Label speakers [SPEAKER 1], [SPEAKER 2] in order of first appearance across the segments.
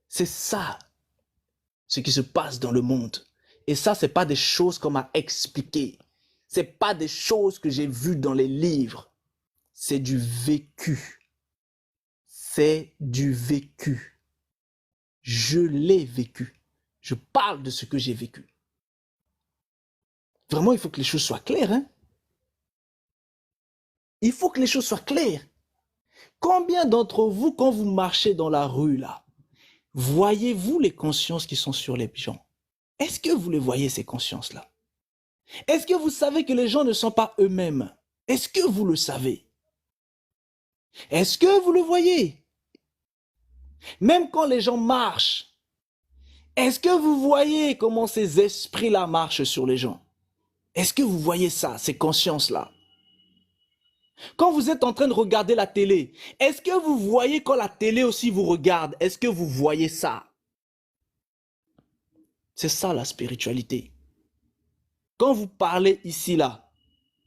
[SPEAKER 1] C'est ça, ce qui se passe dans le monde. Et ça, ce n'est pas des choses qu'on m'a expliquées. Ce n'est pas des choses que j'ai vues dans les livres. C'est du vécu. C'est du vécu. Je l'ai vécu. Je parle de ce que j'ai vécu. Vraiment, il faut que les choses soient claires. Hein? Il faut que les choses soient claires. Combien d'entre vous, quand vous marchez dans la rue, là, voyez-vous les consciences qui sont sur les gens? Est-ce que vous les voyez, ces consciences-là? Est-ce que vous savez que les gens ne sont pas eux-mêmes? Est-ce que vous le savez? Est-ce que vous le voyez? Même quand les gens marchent, est-ce que vous voyez comment ces esprits-là marchent sur les gens? Est-ce que vous voyez ça, ces consciences-là? Quand vous êtes en train de regarder la télé, est-ce que vous voyez quand la télé aussi vous regarde? Est-ce que vous voyez ça? C'est ça la spiritualité. Quand vous parlez ici, là,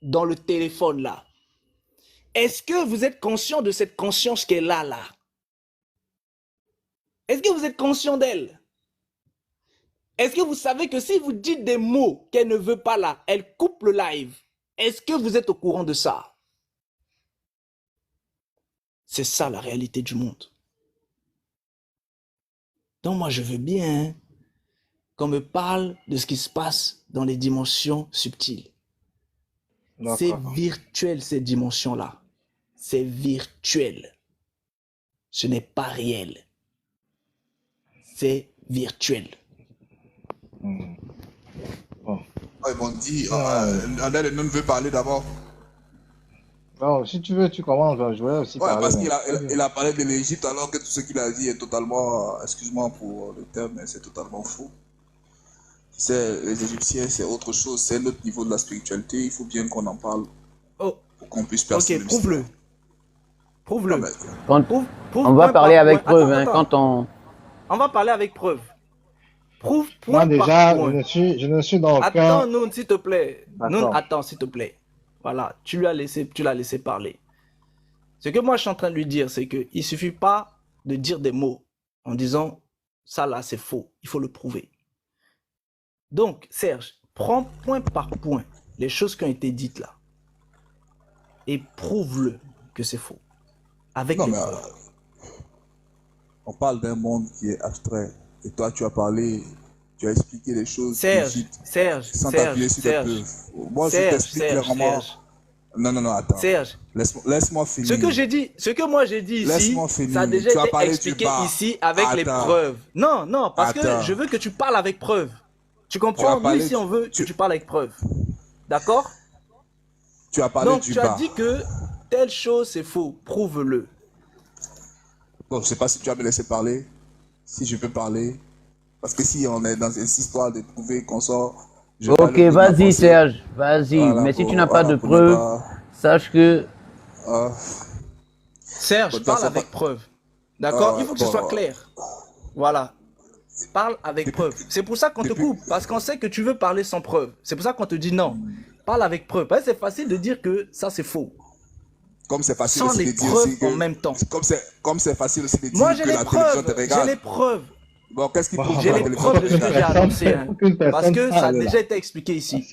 [SPEAKER 1] dans le téléphone, là, est-ce que vous êtes conscient de cette conscience qu'elle a là? Est-ce que vous êtes conscient d'elle? Est-ce que vous savez que si vous dites des mots qu'elle ne veut pas là, elle coupe le live? Est-ce que vous êtes au courant de ça? C'est ça la réalité du monde. Donc moi je veux bien qu'on me parle de ce qui se passe dans les dimensions subtiles. C'est virtuel ces dimensions-là. C'est virtuel. Ce n'est pas réel. C'est virtuel.
[SPEAKER 2] Ils m'ont dit, Adèle ne veut parler d'abord.
[SPEAKER 3] Non, si tu veux, tu commences. Je voulais aussi parler.
[SPEAKER 2] Parce qu'il a parlé de l'Égypte alors que tout ce qu'il a dit est totalement, excuse-moi pour le terme, mais c'est totalement faux. Les Égyptiens, c'est autre chose, c'est un autre niveau de la spiritualité, il faut bien qu'on en parle pour qu'on puisse percer le mystère.
[SPEAKER 1] Prouve-le. Prouve-le.
[SPEAKER 4] On va parler avec preuve. Attends.
[SPEAKER 1] On va parler avec preuve. Prouve point
[SPEAKER 3] Moi déjà,
[SPEAKER 1] par point.
[SPEAKER 3] je ne suis dans aucun...
[SPEAKER 1] Attends, Noun, s'il te plaît. Noun, attends, s'il te plaît. Voilà, tu l'as laissé parler. Ce que moi je suis en train de lui dire, c'est qu'il ne suffit pas de dire des mots en disant ça là c'est faux, il faut le prouver. Donc, Serge, prends point par point les choses qui ont été dites là et prouve-le que c'est faux. Avec des preuves.
[SPEAKER 2] On parle d'un monde qui est abstrait. Et toi, tu as parlé, tu as expliqué les choses.
[SPEAKER 1] Serge,
[SPEAKER 2] sans t'appuyer sur des preuves. Moi, je t'explique clairement. Non, attends.
[SPEAKER 1] Serge,
[SPEAKER 2] laisse-moi finir.
[SPEAKER 1] Ce que moi j'ai dit ici, ça a déjà été expliqué ici avec les preuves. Non, parce que je veux que tu parles avec preuves. Tu comprends? Nous ici, on veut que tu parles avec preuves. D'accord?
[SPEAKER 2] Tu as parlé
[SPEAKER 1] donc,
[SPEAKER 2] du
[SPEAKER 1] tu as dit que telle chose c'est faux. Prouve-le.
[SPEAKER 2] Bon, je ne sais pas si tu vas me laisser parler. Si je peux parler. Parce que si on est dans cette histoire de prouver qu'on sort...
[SPEAKER 4] Ok, vas-y Serge, vas-y. Voilà, mais si tu n'as pas de preuves, sache que...
[SPEAKER 1] Serge, parle avec preuve. D'accord? Il faut que ce soit clair. Voilà. Parle avec preuve. C'est pour ça qu'on te coupe. Parce qu'on sait que tu veux parler sans preuve. C'est pour ça qu'on te dit non. Parle avec preuve. Parce que c'est facile de dire que ça c'est faux.
[SPEAKER 2] Comme c'est facile
[SPEAKER 1] sans les preuves en même temps.
[SPEAKER 2] Comme c'est facile aussi de dire
[SPEAKER 1] moi,
[SPEAKER 2] que la télévision te regarde.
[SPEAKER 1] J'ai les preuves.
[SPEAKER 2] Bon, qu'est-ce qui prouve
[SPEAKER 1] J'ai les preuves de ce que j'ai annoncé. Parce que ça a déjà été expliqué ici.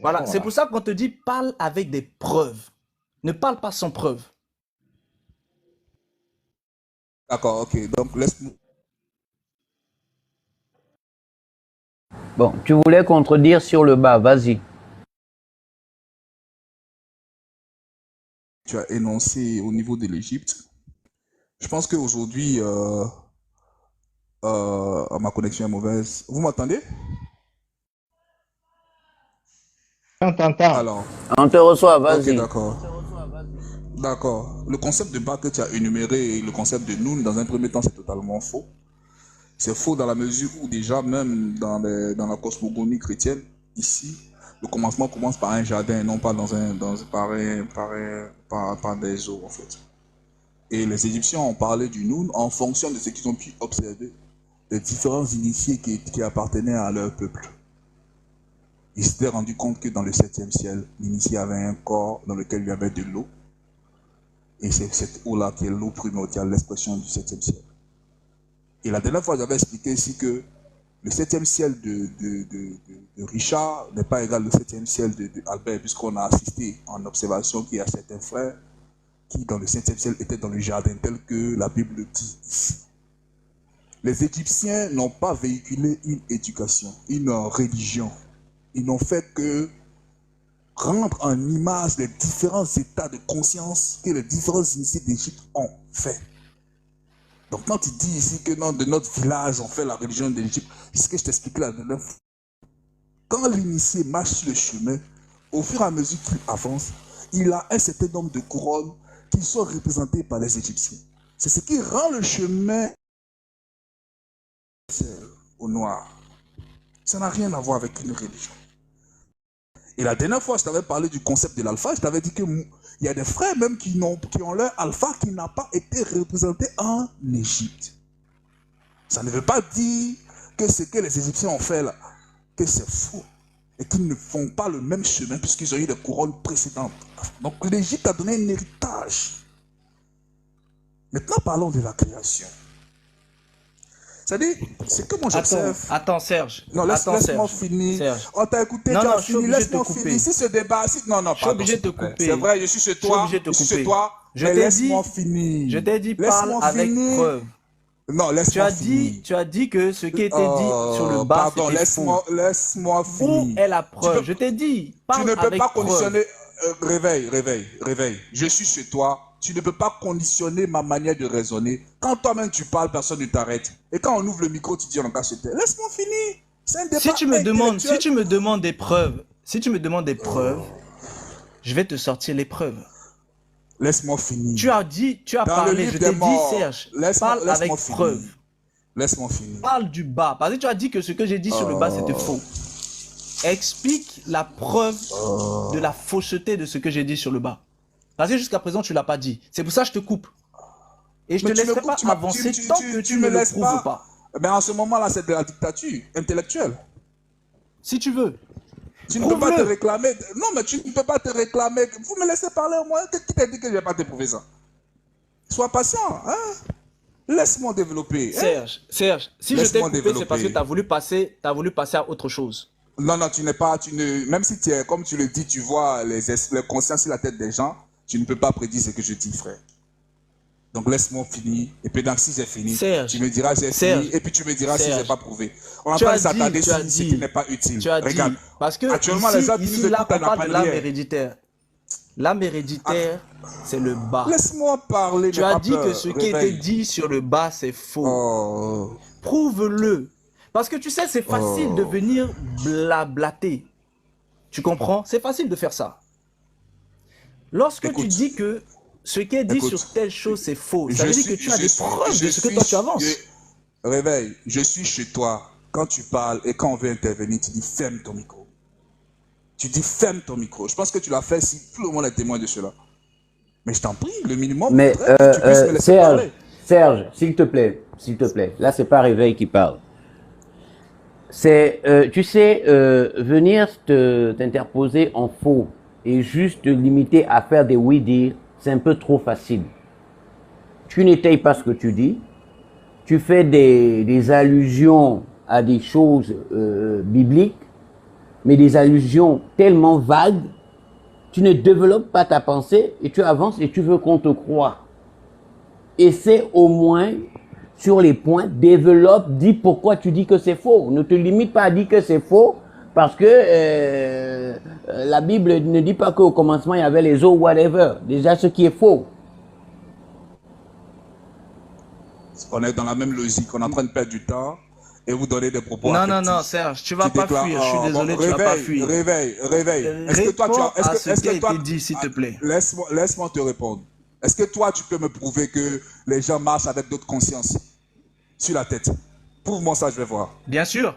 [SPEAKER 1] Voilà, c'est pour ça qu'on te dit parle avec des preuves. Ne parle pas sans preuve.
[SPEAKER 2] D'accord, ok. Donc laisse-moi.
[SPEAKER 4] Bon, tu voulais contredire sur le bas, vas-y.
[SPEAKER 2] Tu as énoncé au niveau de l'Égypte. Je pense qu'aujourd'hui, ma connexion est mauvaise. Vous m'entendez?
[SPEAKER 3] On t'entend.
[SPEAKER 2] Alors.
[SPEAKER 4] On te reçoit, vas-y.
[SPEAKER 2] Ok, d'accord. D'accord. Le concept de bas que tu as énuméré et le concept de Noun, dans un premier temps, c'est totalement faux. C'est faux dans la mesure où déjà, même dans la cosmogonie chrétienne, ici, le commencement commence par un jardin et non pas par des eaux, en fait. Et les Égyptiens ont parlé du Noun en fonction de ce qu'ils ont pu observer, des différents initiés qui appartenaient à leur peuple. Ils s'étaient rendus compte que dans le 7e ciel, l'initié avait un corps dans lequel il y avait de l'eau. Et c'est cette eau-là qui est l'eau primordiale, l'expression du 7e ciel. Et la dernière fois, j'avais expliqué ici que le 7e ciel de Richard n'est pas égal au 7e ciel d'Albert, puisqu'on a assisté en observation qu'il y a certains frères qui, dans le 7e ciel, étaient dans le jardin, tel que la Bible dit ici. Les Égyptiens n'ont pas véhiculé une éducation, une religion. Ils n'ont fait que rendre en image les différents états de conscience que les différents initiés d'Égypte ont fait. Donc quand tu dis ici que non, de notre village, on fait la religion de l'Égypte, c'est ce que je t'expliquais la dernière fois. Quand l'initié marche sur le chemin, au fur et à mesure qu'il avance, il a un certain nombre de couronnes qui sont représentées par les Égyptiens. C'est ce qui rend le chemin au noir. Ça n'a rien à voir avec une religion. Et la dernière fois, je t'avais parlé du concept de l'alpha, je t'avais dit qu'il y a des frères même qui ont leur alpha qui n'a pas été représenté en Égypte. Ça ne veut pas dire que ce que les Égyptiens ont fait là, que c'est faux. Et qu'ils ne font pas le même chemin puisqu'ils ont eu des couronnes précédentes. Donc l'Égypte a donné un héritage. Maintenant, parlons de la création. C'est-à-dire, c'est que moi j'observe.
[SPEAKER 1] Attends, Serge.
[SPEAKER 2] Non, laisse-moi finir.
[SPEAKER 1] Serge.
[SPEAKER 2] On t'a écouté,
[SPEAKER 1] Non,
[SPEAKER 2] tu
[SPEAKER 1] non,
[SPEAKER 2] as
[SPEAKER 1] je suis
[SPEAKER 2] fini,
[SPEAKER 1] obligé de te
[SPEAKER 2] laisse-moi
[SPEAKER 1] couper.
[SPEAKER 2] finir. Si ce débat, non, non,
[SPEAKER 1] Je suis obligé de te couper.
[SPEAKER 2] C'est vrai, je suis chez toi.
[SPEAKER 1] obligé de te
[SPEAKER 2] Je suis chez
[SPEAKER 1] couper.
[SPEAKER 2] toi.
[SPEAKER 1] Je
[SPEAKER 2] Mais
[SPEAKER 1] t'ai
[SPEAKER 2] laisse-moi
[SPEAKER 1] dit-
[SPEAKER 2] finir.
[SPEAKER 1] Je t'ai dit, parle
[SPEAKER 2] Laisse-moi
[SPEAKER 1] avec
[SPEAKER 2] finir.
[SPEAKER 1] preuve.
[SPEAKER 2] Non, laisse-moi finir.
[SPEAKER 1] Tu as dit que ce qui était dit sur le bas,
[SPEAKER 2] Pardon,
[SPEAKER 1] c'était faux.
[SPEAKER 2] laisse-moi
[SPEAKER 1] Où
[SPEAKER 2] finir.
[SPEAKER 1] est la
[SPEAKER 2] Tu
[SPEAKER 1] preuve?
[SPEAKER 2] peux-
[SPEAKER 1] Je t'ai dit,
[SPEAKER 2] Tu
[SPEAKER 1] parle
[SPEAKER 2] ne peux
[SPEAKER 1] avec
[SPEAKER 2] pas
[SPEAKER 1] preuve.
[SPEAKER 2] conditionner. Réveille. Je suis chez toi. Tu ne peux pas conditionner ma manière de raisonner. Quand toi-même tu parles, personne ne t'arrête. Et quand on ouvre le micro, tu dis on cache tes. Laisse-moi finir. C'est un débat
[SPEAKER 1] Si tu me demandes des preuves, je vais te sortir les preuves.
[SPEAKER 2] Laisse-moi finir.
[SPEAKER 1] Tu as
[SPEAKER 2] Dans le
[SPEAKER 1] parlé,
[SPEAKER 2] livre
[SPEAKER 1] je
[SPEAKER 2] des
[SPEAKER 1] t'ai dit,
[SPEAKER 2] morts,
[SPEAKER 1] Serge,
[SPEAKER 2] laisse-moi
[SPEAKER 1] parle avec
[SPEAKER 2] finir.
[SPEAKER 1] preuve.
[SPEAKER 2] Laisse-moi finir.
[SPEAKER 1] Parle du bas. Parce que tu as dit que ce que j'ai dit sur le bas, c'était faux. Explique la preuve de la fausseté de ce que j'ai dit sur le bas. Parce que jusqu'à présent, tu ne l'as pas dit. C'est pour ça que je te coupe. Et je ne
[SPEAKER 2] Mais
[SPEAKER 1] te
[SPEAKER 2] tu me
[SPEAKER 1] laisserai
[SPEAKER 2] coupes,
[SPEAKER 1] pas
[SPEAKER 2] tu m'as-
[SPEAKER 1] avancer
[SPEAKER 2] tu-
[SPEAKER 1] tant
[SPEAKER 2] tu-
[SPEAKER 1] que
[SPEAKER 2] tu
[SPEAKER 1] tu
[SPEAKER 2] me
[SPEAKER 1] ne le
[SPEAKER 2] laisses
[SPEAKER 1] prouves pas.
[SPEAKER 2] Mais en ce moment-là, c'est de la dictature intellectuelle.
[SPEAKER 1] Si tu veux.
[SPEAKER 2] Tu ne peux pas te
[SPEAKER 1] Prouve-le.
[SPEAKER 2] réclamer. Non, mais tu ne peux pas te réclamer. Vous me laissez parler au moins. Qui t'a dit que je ne vais pas te prouver ça? Sois patient. Hein? Laisse-moi développer. Hein?
[SPEAKER 1] Serge, si je t'ai
[SPEAKER 2] Laisse-moi
[SPEAKER 1] coupé, c'est parce que
[SPEAKER 2] développer.
[SPEAKER 1] tu as voulu passer à autre chose.
[SPEAKER 2] Non, tu n'es pas. Même si tu es, comme tu le dis, tu vois les consciences sur la tête des gens, tu ne peux pas prédire ce que je dis, frère. Donc laisse-moi finir. Et puis donc si j'ai fini,
[SPEAKER 1] Serge,
[SPEAKER 2] tu me diras j'ai
[SPEAKER 1] Serge,
[SPEAKER 2] fini. Et puis tu me diras si
[SPEAKER 1] Serge,
[SPEAKER 2] j'ai pas prouvé. On va
[SPEAKER 1] tu
[SPEAKER 2] pas
[SPEAKER 1] as
[SPEAKER 2] s'attarder
[SPEAKER 1] dit,
[SPEAKER 2] sur ce qui n'est pas utile.
[SPEAKER 1] Tu as
[SPEAKER 2] Regarde.
[SPEAKER 1] dit, parce que
[SPEAKER 2] Actuellement, les
[SPEAKER 1] ici,
[SPEAKER 2] gens qui nous
[SPEAKER 1] là,
[SPEAKER 2] écoutent,
[SPEAKER 1] on parle de l'âme
[SPEAKER 2] rien.
[SPEAKER 1] héréditaire. L'âme héréditaire, c'est le bas.
[SPEAKER 2] Laisse-moi parler.
[SPEAKER 1] Tu as dit que ce qui était dit sur le bas, c'est faux.
[SPEAKER 2] Oh.
[SPEAKER 1] Prouve-le. Parce que tu sais, c'est facile de venir blablater. Tu comprends? C'est facile de faire ça. Lorsque
[SPEAKER 2] Écoute.
[SPEAKER 1] tu dis que ce qui est dit
[SPEAKER 2] Écoute.
[SPEAKER 1] sur telle chose, c'est faux, ça
[SPEAKER 2] Je
[SPEAKER 1] veut dire
[SPEAKER 2] suis-
[SPEAKER 1] que tu as des
[SPEAKER 2] suis-
[SPEAKER 1] preuves
[SPEAKER 2] je
[SPEAKER 1] de ce que
[SPEAKER 2] suis-
[SPEAKER 1] toi tu avances.
[SPEAKER 2] Réveille, je suis chez toi. Quand tu parles et quand on veut intervenir, tu dis ferme ton micro. Tu dis ferme ton micro. Je pense que tu l'as fait si tout le monde est témoin de cela. Mais je t'en prie, le minimum,
[SPEAKER 4] Mais
[SPEAKER 2] faudrait que tu puisses me laisser parler.
[SPEAKER 4] Serge, s'il te plaît. Là, c'est pas Réveil qui parle. C'est, tu sais, venir t'interposer en faux et juste te limiter à faire des oui-dire, c'est un peu trop facile. Tu n'étayes pas ce que tu dis. Tu fais des allusions à des choses bibliques, mais des allusions tellement vagues. Tu ne développes pas ta pensée et tu avances et tu veux qu'on te croie. Essaie au moins sur les points, développe, dis pourquoi tu dis que c'est faux. Ne te limite pas à dire que c'est faux parce que la Bible ne dit pas qu'au commencement il y avait les eaux, whatever. Déjà ce qui est faux.
[SPEAKER 2] On est dans la même logique, on est en train de perdre du temps et vous donnez des propos
[SPEAKER 1] Non,
[SPEAKER 2] affectifs.
[SPEAKER 1] Serge, tu vas
[SPEAKER 2] Tu
[SPEAKER 1] pas
[SPEAKER 2] déclares,
[SPEAKER 1] fuir. Je suis désolé, tu vas pas fuir.
[SPEAKER 2] Réveille. Est-ce que toi, tu as...
[SPEAKER 1] Réponds à ce qui a été dit, s'il te plaît.
[SPEAKER 2] Laisse-moi te répondre. Est-ce que toi, tu peux me prouver que les gens marchent avec d'autres consciences sur la tête? Prouve-moi ça, je vais voir.
[SPEAKER 1] Bien sûr,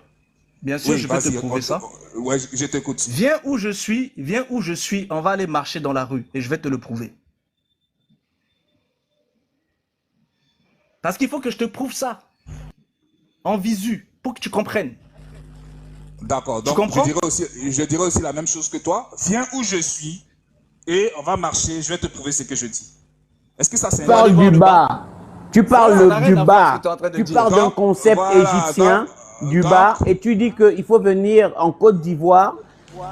[SPEAKER 2] Oui,
[SPEAKER 1] je peux te
[SPEAKER 2] vas-y,
[SPEAKER 1] prouver ça.
[SPEAKER 2] Ouais, je t'écoute.
[SPEAKER 1] Viens où je suis, on va aller marcher dans la rue et je vais te le prouver. Parce qu'il faut que je te prouve ça. En visu, pour que tu comprennes.
[SPEAKER 2] D'accord, donc
[SPEAKER 1] comprends?
[SPEAKER 2] je dirais aussi la même chose que toi. Viens où je suis et on va marcher, je vais te prouver ce que je dis. Est-ce que ça c'est
[SPEAKER 4] Parle
[SPEAKER 1] voir
[SPEAKER 4] du
[SPEAKER 1] le
[SPEAKER 4] bas. Tu
[SPEAKER 1] Ça n'a
[SPEAKER 4] parles
[SPEAKER 1] rien
[SPEAKER 4] du
[SPEAKER 1] à voir ce que
[SPEAKER 4] bas,
[SPEAKER 1] tu es en train de
[SPEAKER 4] tu
[SPEAKER 1] dire.
[SPEAKER 4] parles d'un
[SPEAKER 2] Donc,
[SPEAKER 4] concept
[SPEAKER 2] voilà,
[SPEAKER 4] égyptien du
[SPEAKER 2] donc,
[SPEAKER 4] bas et tu dis qu'il faut venir en Côte d'Ivoire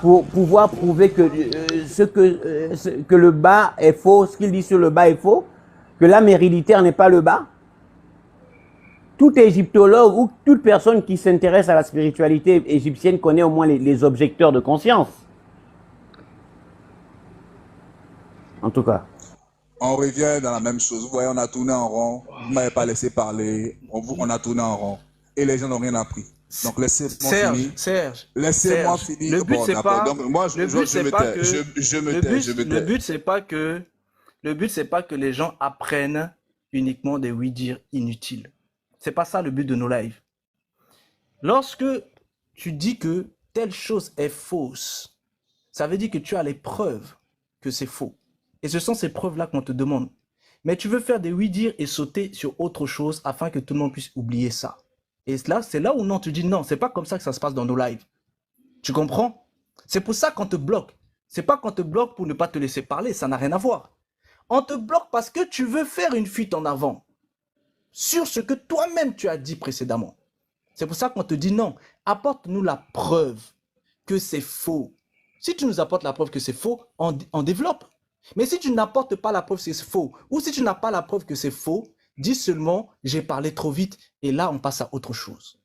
[SPEAKER 4] pour pouvoir prouver que, que le bas est faux, ce qu'il dit sur le bas est faux, que l'âme héréditaire n'est pas le bas. Tout égyptologue ou toute personne qui s'intéresse à la spiritualité égyptienne connaît au moins les objecteurs de conscience. En tout cas.
[SPEAKER 2] on revient dans la même chose. Vous voyez, on a tourné en rond. Vous ne m'avez pas laissé parler. On a tourné en rond. Et les gens n'ont rien appris. Donc, laissez-moi finir. Laissez-moi finir.
[SPEAKER 1] Le but
[SPEAKER 2] Bon,
[SPEAKER 1] c'est
[SPEAKER 2] d'accord.
[SPEAKER 1] pas,
[SPEAKER 2] Donc, moi,
[SPEAKER 1] le but
[SPEAKER 2] je
[SPEAKER 1] c'est
[SPEAKER 2] me
[SPEAKER 1] pas
[SPEAKER 2] tais.
[SPEAKER 1] que,
[SPEAKER 2] Je me tais. Je me
[SPEAKER 1] le
[SPEAKER 2] tais.
[SPEAKER 1] but c'est pas que, le but c'est pas que les gens apprennent uniquement des oui-dire inutiles. C'est pas ça le but de nos lives. Lorsque tu dis que telle chose est fausse, ça veut dire que tu as les preuves que c'est faux. Et ce sont ces preuves-là qu'on te demande. Mais tu veux faire des oui-dire et sauter sur autre chose afin que tout le monde puisse oublier ça. Et là, c'est là où non, tu dis non, c'est pas comme ça que ça se passe dans nos lives. Tu comprends? C'est pour ça qu'on te bloque. C'est pas qu'on te bloque pour ne pas te laisser parler, ça n'a rien à voir. On te bloque parce que tu veux faire une fuite en avant sur ce que toi-même tu as dit précédemment. C'est pour ça qu'on te dit non, apporte-nous la preuve que c'est faux. Si tu nous apportes la preuve que c'est faux, on développe. Mais si tu n'apportes pas la preuve que c'est faux, ou si tu n'as pas la preuve que c'est faux, dis seulement j'ai parlé trop vite et là on passe à autre chose.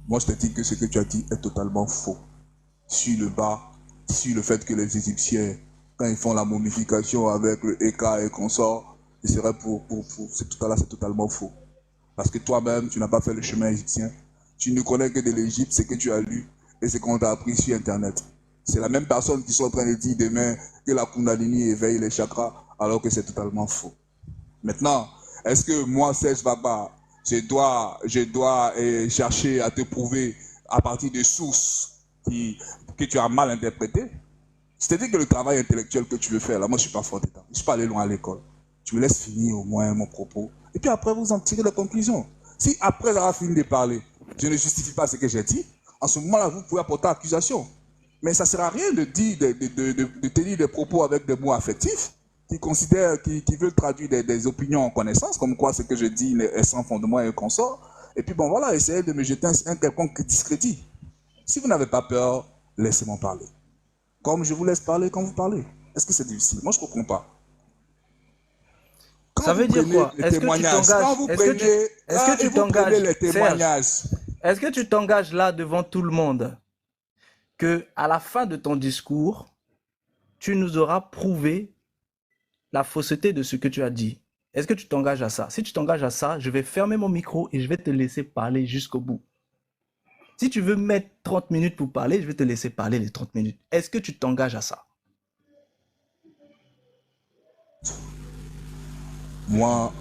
[SPEAKER 2] Moi, je te dis que ce que tu as dit est totalement faux. Sur le bas, sur le fait que les Égyptiens, quand ils font la momification avec le Eka et consort, ce serait c'est totalement faux. Parce que toi-même, tu n'as pas fait le chemin égyptien. Tu ne connais que de l'Égypte, ce que tu as lu et ce qu'on t'a appris sur Internet. C'est la même personne qui sont en train de dire demain que la Kundalini éveille les chakras, alors que c'est totalement faux. Maintenant, est-ce que moi, Serge Baba, je dois chercher à te prouver à partir de sources que tu as mal interprétées? C'est-à-dire que le travail intellectuel que tu veux faire, là, moi, je ne suis pas fort d'état. Je ne suis pas allé loin à l'école. Tu me laisses finir au moins mon propos. Et puis après, vous en tirez la conclusion. Si après avoir fini de parler, je ne justifie pas ce que j'ai dit, en ce moment-là, vous pouvez apporter accusation. Mais ça ne sert à rien de dire, de tenir des propos avec des mots affectifs qui veulent traduire des opinions en connaissance, comme quoi ce que je dis est sans fondement et consort. Et puis bon, voilà, essayez de me jeter un quelconque discrédit. Si vous n'avez pas peur, laissez-moi parler. Comme je vous laisse parler quand vous parlez. Est-ce que c'est difficile? Moi, je ne comprends pas.
[SPEAKER 1] Ça veut dire quoi? Est-ce que tu t'engages? Est-ce que tu t'engages,
[SPEAKER 2] les témoignages,
[SPEAKER 1] est-ce que tu t'engages là devant tout le monde que à la fin de ton discours, tu nous auras prouvé la fausseté de ce que tu as dit? Est-ce que tu t'engages à ça? Si tu t'engages à ça, je vais fermer mon micro et je vais te laisser parler jusqu'au bout. Si tu veux mettre 30 minutes pour parler, je vais te laisser parler les 30 minutes. Est-ce que tu t'engages à ça?
[SPEAKER 2] Moi,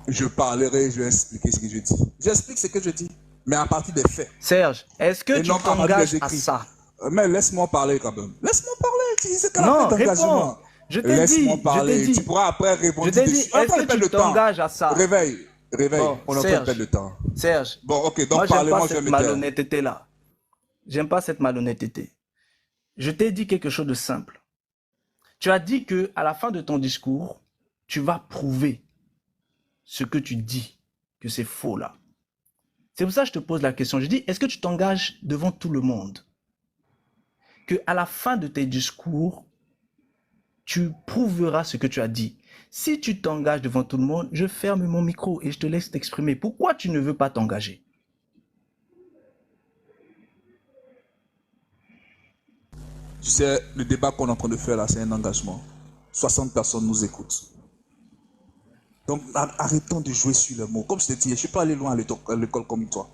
[SPEAKER 2] je parlerai, je vais expliquer ce que je dis. J'explique ce que je dis, mais à partir des faits.
[SPEAKER 1] Serge, est-ce que tu t'engages à ça?
[SPEAKER 2] Mais laisse-moi parler quand même. Laisse-moi parler. C'est qu'à la
[SPEAKER 1] Non,
[SPEAKER 2] fin d'engagement.
[SPEAKER 1] Je t'ai dit.
[SPEAKER 2] Laisse-moi parler. Tu pourras après répondre.
[SPEAKER 1] Je t'ai dit, est-ce que tu t'engages à ça?
[SPEAKER 2] Réveille.
[SPEAKER 1] Bon,
[SPEAKER 2] On n'a pas perdre de temps.
[SPEAKER 1] Serge.
[SPEAKER 2] Bon, ok, donc
[SPEAKER 1] moi,
[SPEAKER 2] parlez-moi,
[SPEAKER 1] je vais me taire. Malhonnêteté-là. J'aime pas cette malhonnêteté. Je t'ai dit quelque chose de simple. Tu as dit que à la fin de ton discours, tu vas prouver ce que tu dis, que c'est faux là. C'est pour ça que je te pose la question. Je dis, est-ce que tu t'engages devant tout le monde que à la fin de tes discours, tu prouveras ce que tu as dit? Si tu t'engages devant tout le monde, je ferme mon micro et je te laisse t'exprimer. Pourquoi tu ne veux pas t'engager?
[SPEAKER 2] Tu sais, le débat qu'on est en train de faire là, c'est un engagement. 60 personnes nous écoutent. Donc, arrêtons de jouer sur les mots. Comme je t'ai dit, je ne suis pas allé loin à l'école comme toi.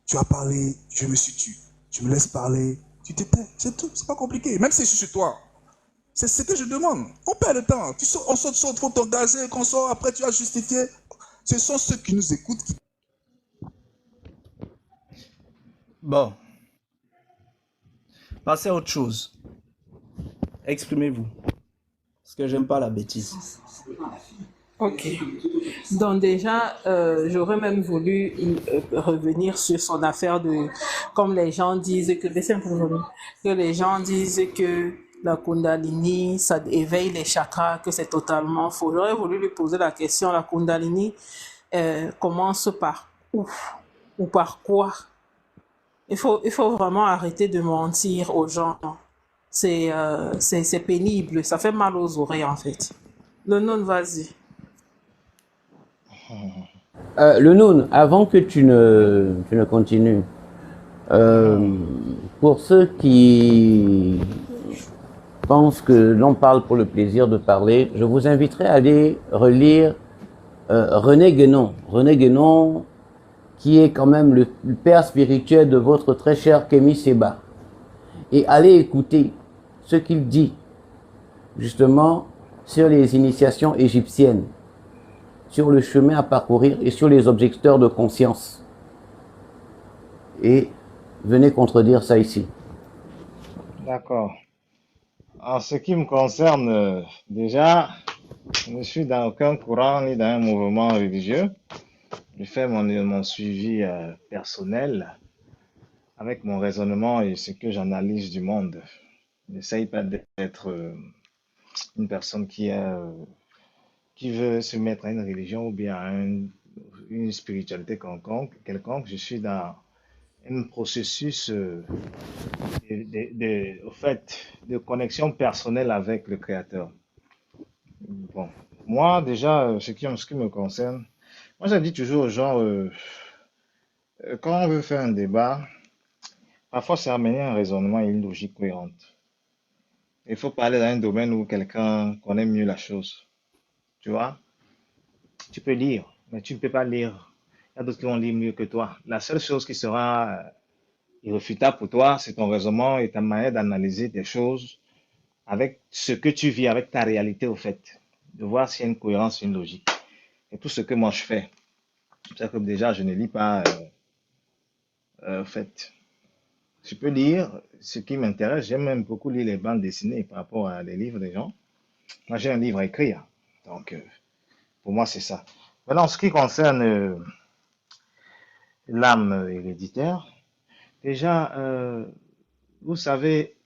[SPEAKER 2] Tu as parlé, je me suis tué. Tu me laisses parler, tu t'étais. C'est tout, c'est pas compliqué. Même si je suis chez toi. C'est ce que je demande. On perd le temps. On saute, faut t'engager, qu'on sort, après tu as justifié. Ce sont ceux qui nous écoutent qui...
[SPEAKER 1] Bon. Passez à autre chose. Exprimez-vous. Parce que j'aime pas la bêtise.
[SPEAKER 5] Ok. Donc déjà, j'aurais même voulu revenir sur son affaire de, comme les gens disent que, laissez-moi revenir. Que les gens disent que la Kundalini, ça éveille les chakras, que c'est totalement faux. J'aurais voulu lui poser la question, la Kundalini commence par où ou par quoi? Il faut vraiment arrêter de mentir aux gens. C'est pénible, ça fait mal aux oreilles en fait. Le non, vas-y.
[SPEAKER 4] Le Noun, avant que tu ne continues, euh, pour ceux qui pensent que l'on parle pour le plaisir de parler, je vous inviterai à aller relire René Guénon. René Guénon, qui est quand même le père spirituel de votre très cher Kémy Séba. Et allez écouter ce qu'il dit, justement, sur les initiations égyptiennes, sur le chemin à parcourir et sur les objecteurs de conscience. Et venez contredire ça ici.
[SPEAKER 3] D'accord. En ce qui me concerne, déjà, je ne suis dans aucun courant ni dans un mouvement religieux. Je fais mon suivi personnel avec mon raisonnement et ce que j'analyse du monde. Je n'essaye pas d'être une personne qui veut se mettre à une religion ou bien à une spiritualité quelconque. Je suis dans un processus au fait, de connexion personnelle avec le Créateur. Bon, moi déjà, ce qui me concerne, moi je dis toujours aux gens, quand on veut faire un débat, parfois c'est amener un raisonnement et une logique cohérente. Il faut parler dans un domaine où quelqu'un connaît mieux la chose. Tu vois, tu peux lire, mais tu ne peux pas lire. Il y a d'autres qui vont lire mieux que toi. La seule chose qui sera irréfutable pour toi, c'est ton raisonnement et ta manière d'analyser des choses avec ce que tu vis, avec ta réalité au fait. De voir s'il y a une cohérence, une logique. Et tout ce que moi je fais. C'est que déjà, je ne lis pas, au fait. Je peux lire ce qui m'intéresse. J'aime même beaucoup lire les bandes dessinées par rapport à les livres des gens. Moi, j'ai un livre à écrire. Donc, pour moi, c'est ça. Maintenant, en ce qui concerne l'âme héréditaire, déjà, vous savez,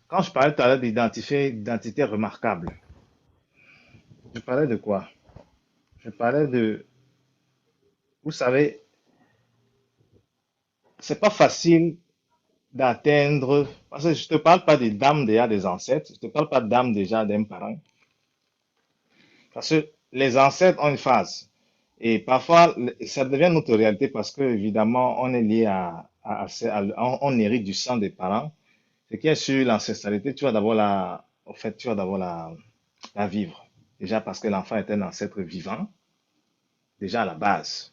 [SPEAKER 3] quand je parlais tout à l'heure d'identité remarquable, je parlais de quoi? Je parlais de, vous savez, c'est pas facile d'atteindre, parce que je te parle pas des dames déjà des ancêtres, je te parle pas d'âmes déjà d'un parent, parce que les ancêtres ont une phase. Et parfois, ça devient notre réalité parce que, évidemment, on est lié on hérite du sang des parents. Ce qui est sur l'ancestralité, tu vas d'abord au fait, tu vas d'abord la vivre. Déjà parce que l'enfant est un ancêtre vivant, déjà à la base.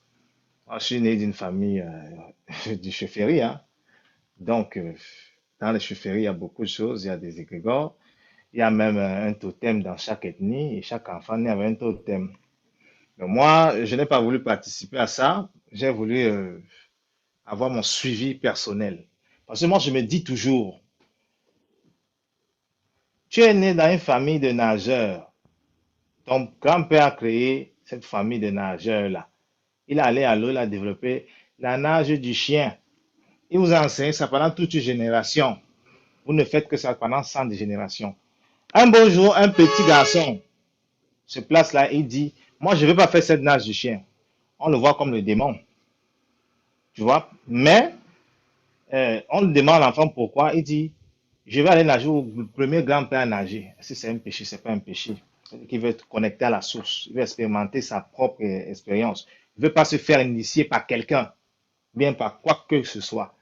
[SPEAKER 3] Moi, je suis né d'une famille du chefferie, hein. Donc, dans les chefferies, il y a beaucoup de choses. Il y a des égrégores. Il y a même un totem dans chaque ethnie et chaque enfant né avait un totem. Mais moi, je n'ai pas voulu participer à ça. J'ai voulu avoir mon suivi personnel. Parce que moi, je me dis toujours, tu es né dans une famille de nageurs. Ton grand-père a créé cette famille de nageurs-là. Il est allé à l'eau, il a développé la nage du chien. Il vous a enseigné ça pendant toute une génération. Vous ne faites que ça pendant 100 générations. Un beau jour, un petit garçon se place là et dit, moi, je ne veux pas faire cette nage du chien. On le voit comme le démon. Tu vois? Mais, on lui demande à l'enfant pourquoi. Il dit, je vais aller nager où le premier grand-père a nagé. Si c'est un péché, c'est pas un péché. Il veut être connecté à la source. Il veut expérimenter sa propre expérience. Il ne veut pas se faire initier par quelqu'un, bien par quoi que ce soit.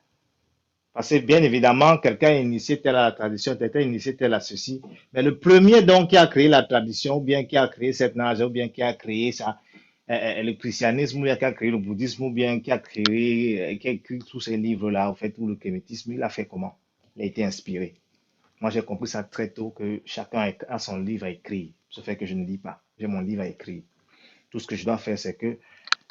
[SPEAKER 3] Parce que bien évidemment, quelqu'un est initié tel à la tradition, quelqu'un est initié tel à ceci. Mais le premier donc qui a créé la tradition, ou bien qui a créé cette nage, ou bien qui a créé ça, le christianisme, ou bien qui a créé le bouddhisme, ou bien qui a créé, qui a écrit tous ces livres-là, en fait, ou le kémétisme, il a fait comment? Il a été inspiré. Moi, j'ai compris ça très tôt que chacun a son livre à écrire. Ce fait que je ne lis pas. J'ai mon livre à écrire. Tout ce que je dois faire, c'est que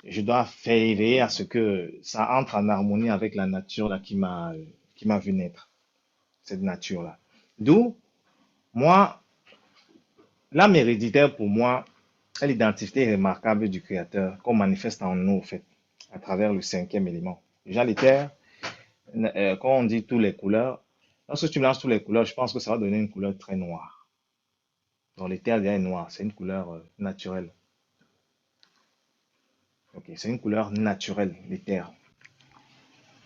[SPEAKER 3] je dois faire éveiller à ce que ça entre en harmonie avec la nature là, qui m'a vu naître, cette nature-là. D'où, moi, l'âme héréditaire pour moi, est l'identité remarquable du Créateur qu'on manifeste en nous, en fait, à travers le cinquième élément. Déjà, l'éther, quand on dit toutes les couleurs, lorsque tu mélanges toutes les couleurs, je pense que ça va donner une couleur très noire. Donc, l'éther déjà est noir, c'est une couleur naturelle. Ok, c'est une couleur naturelle, l'éther.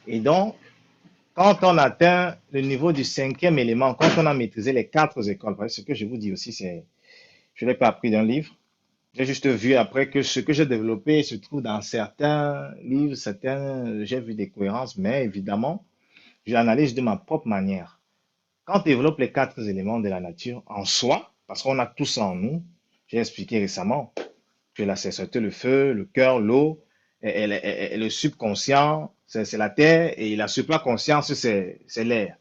[SPEAKER 3] Et donc, quand on atteint le niveau du cinquième élément, quand on a maîtrisé les 4 écoles, parce que ce que je vous dis aussi, c'est, je ne l'ai pas appris d'un livre, j'ai juste vu après que ce que j'ai développé se trouve dans certains livres, j'ai vu des cohérences, mais évidemment, j'analyse de ma propre manière. Quand on développe les 4 éléments de la nature en soi, parce qu'on a tout ça en nous, j'ai expliqué récemment que la cécité, le feu, le cœur, l'eau, et le subconscient, c'est la terre, et la supraconscience, c'est l'air.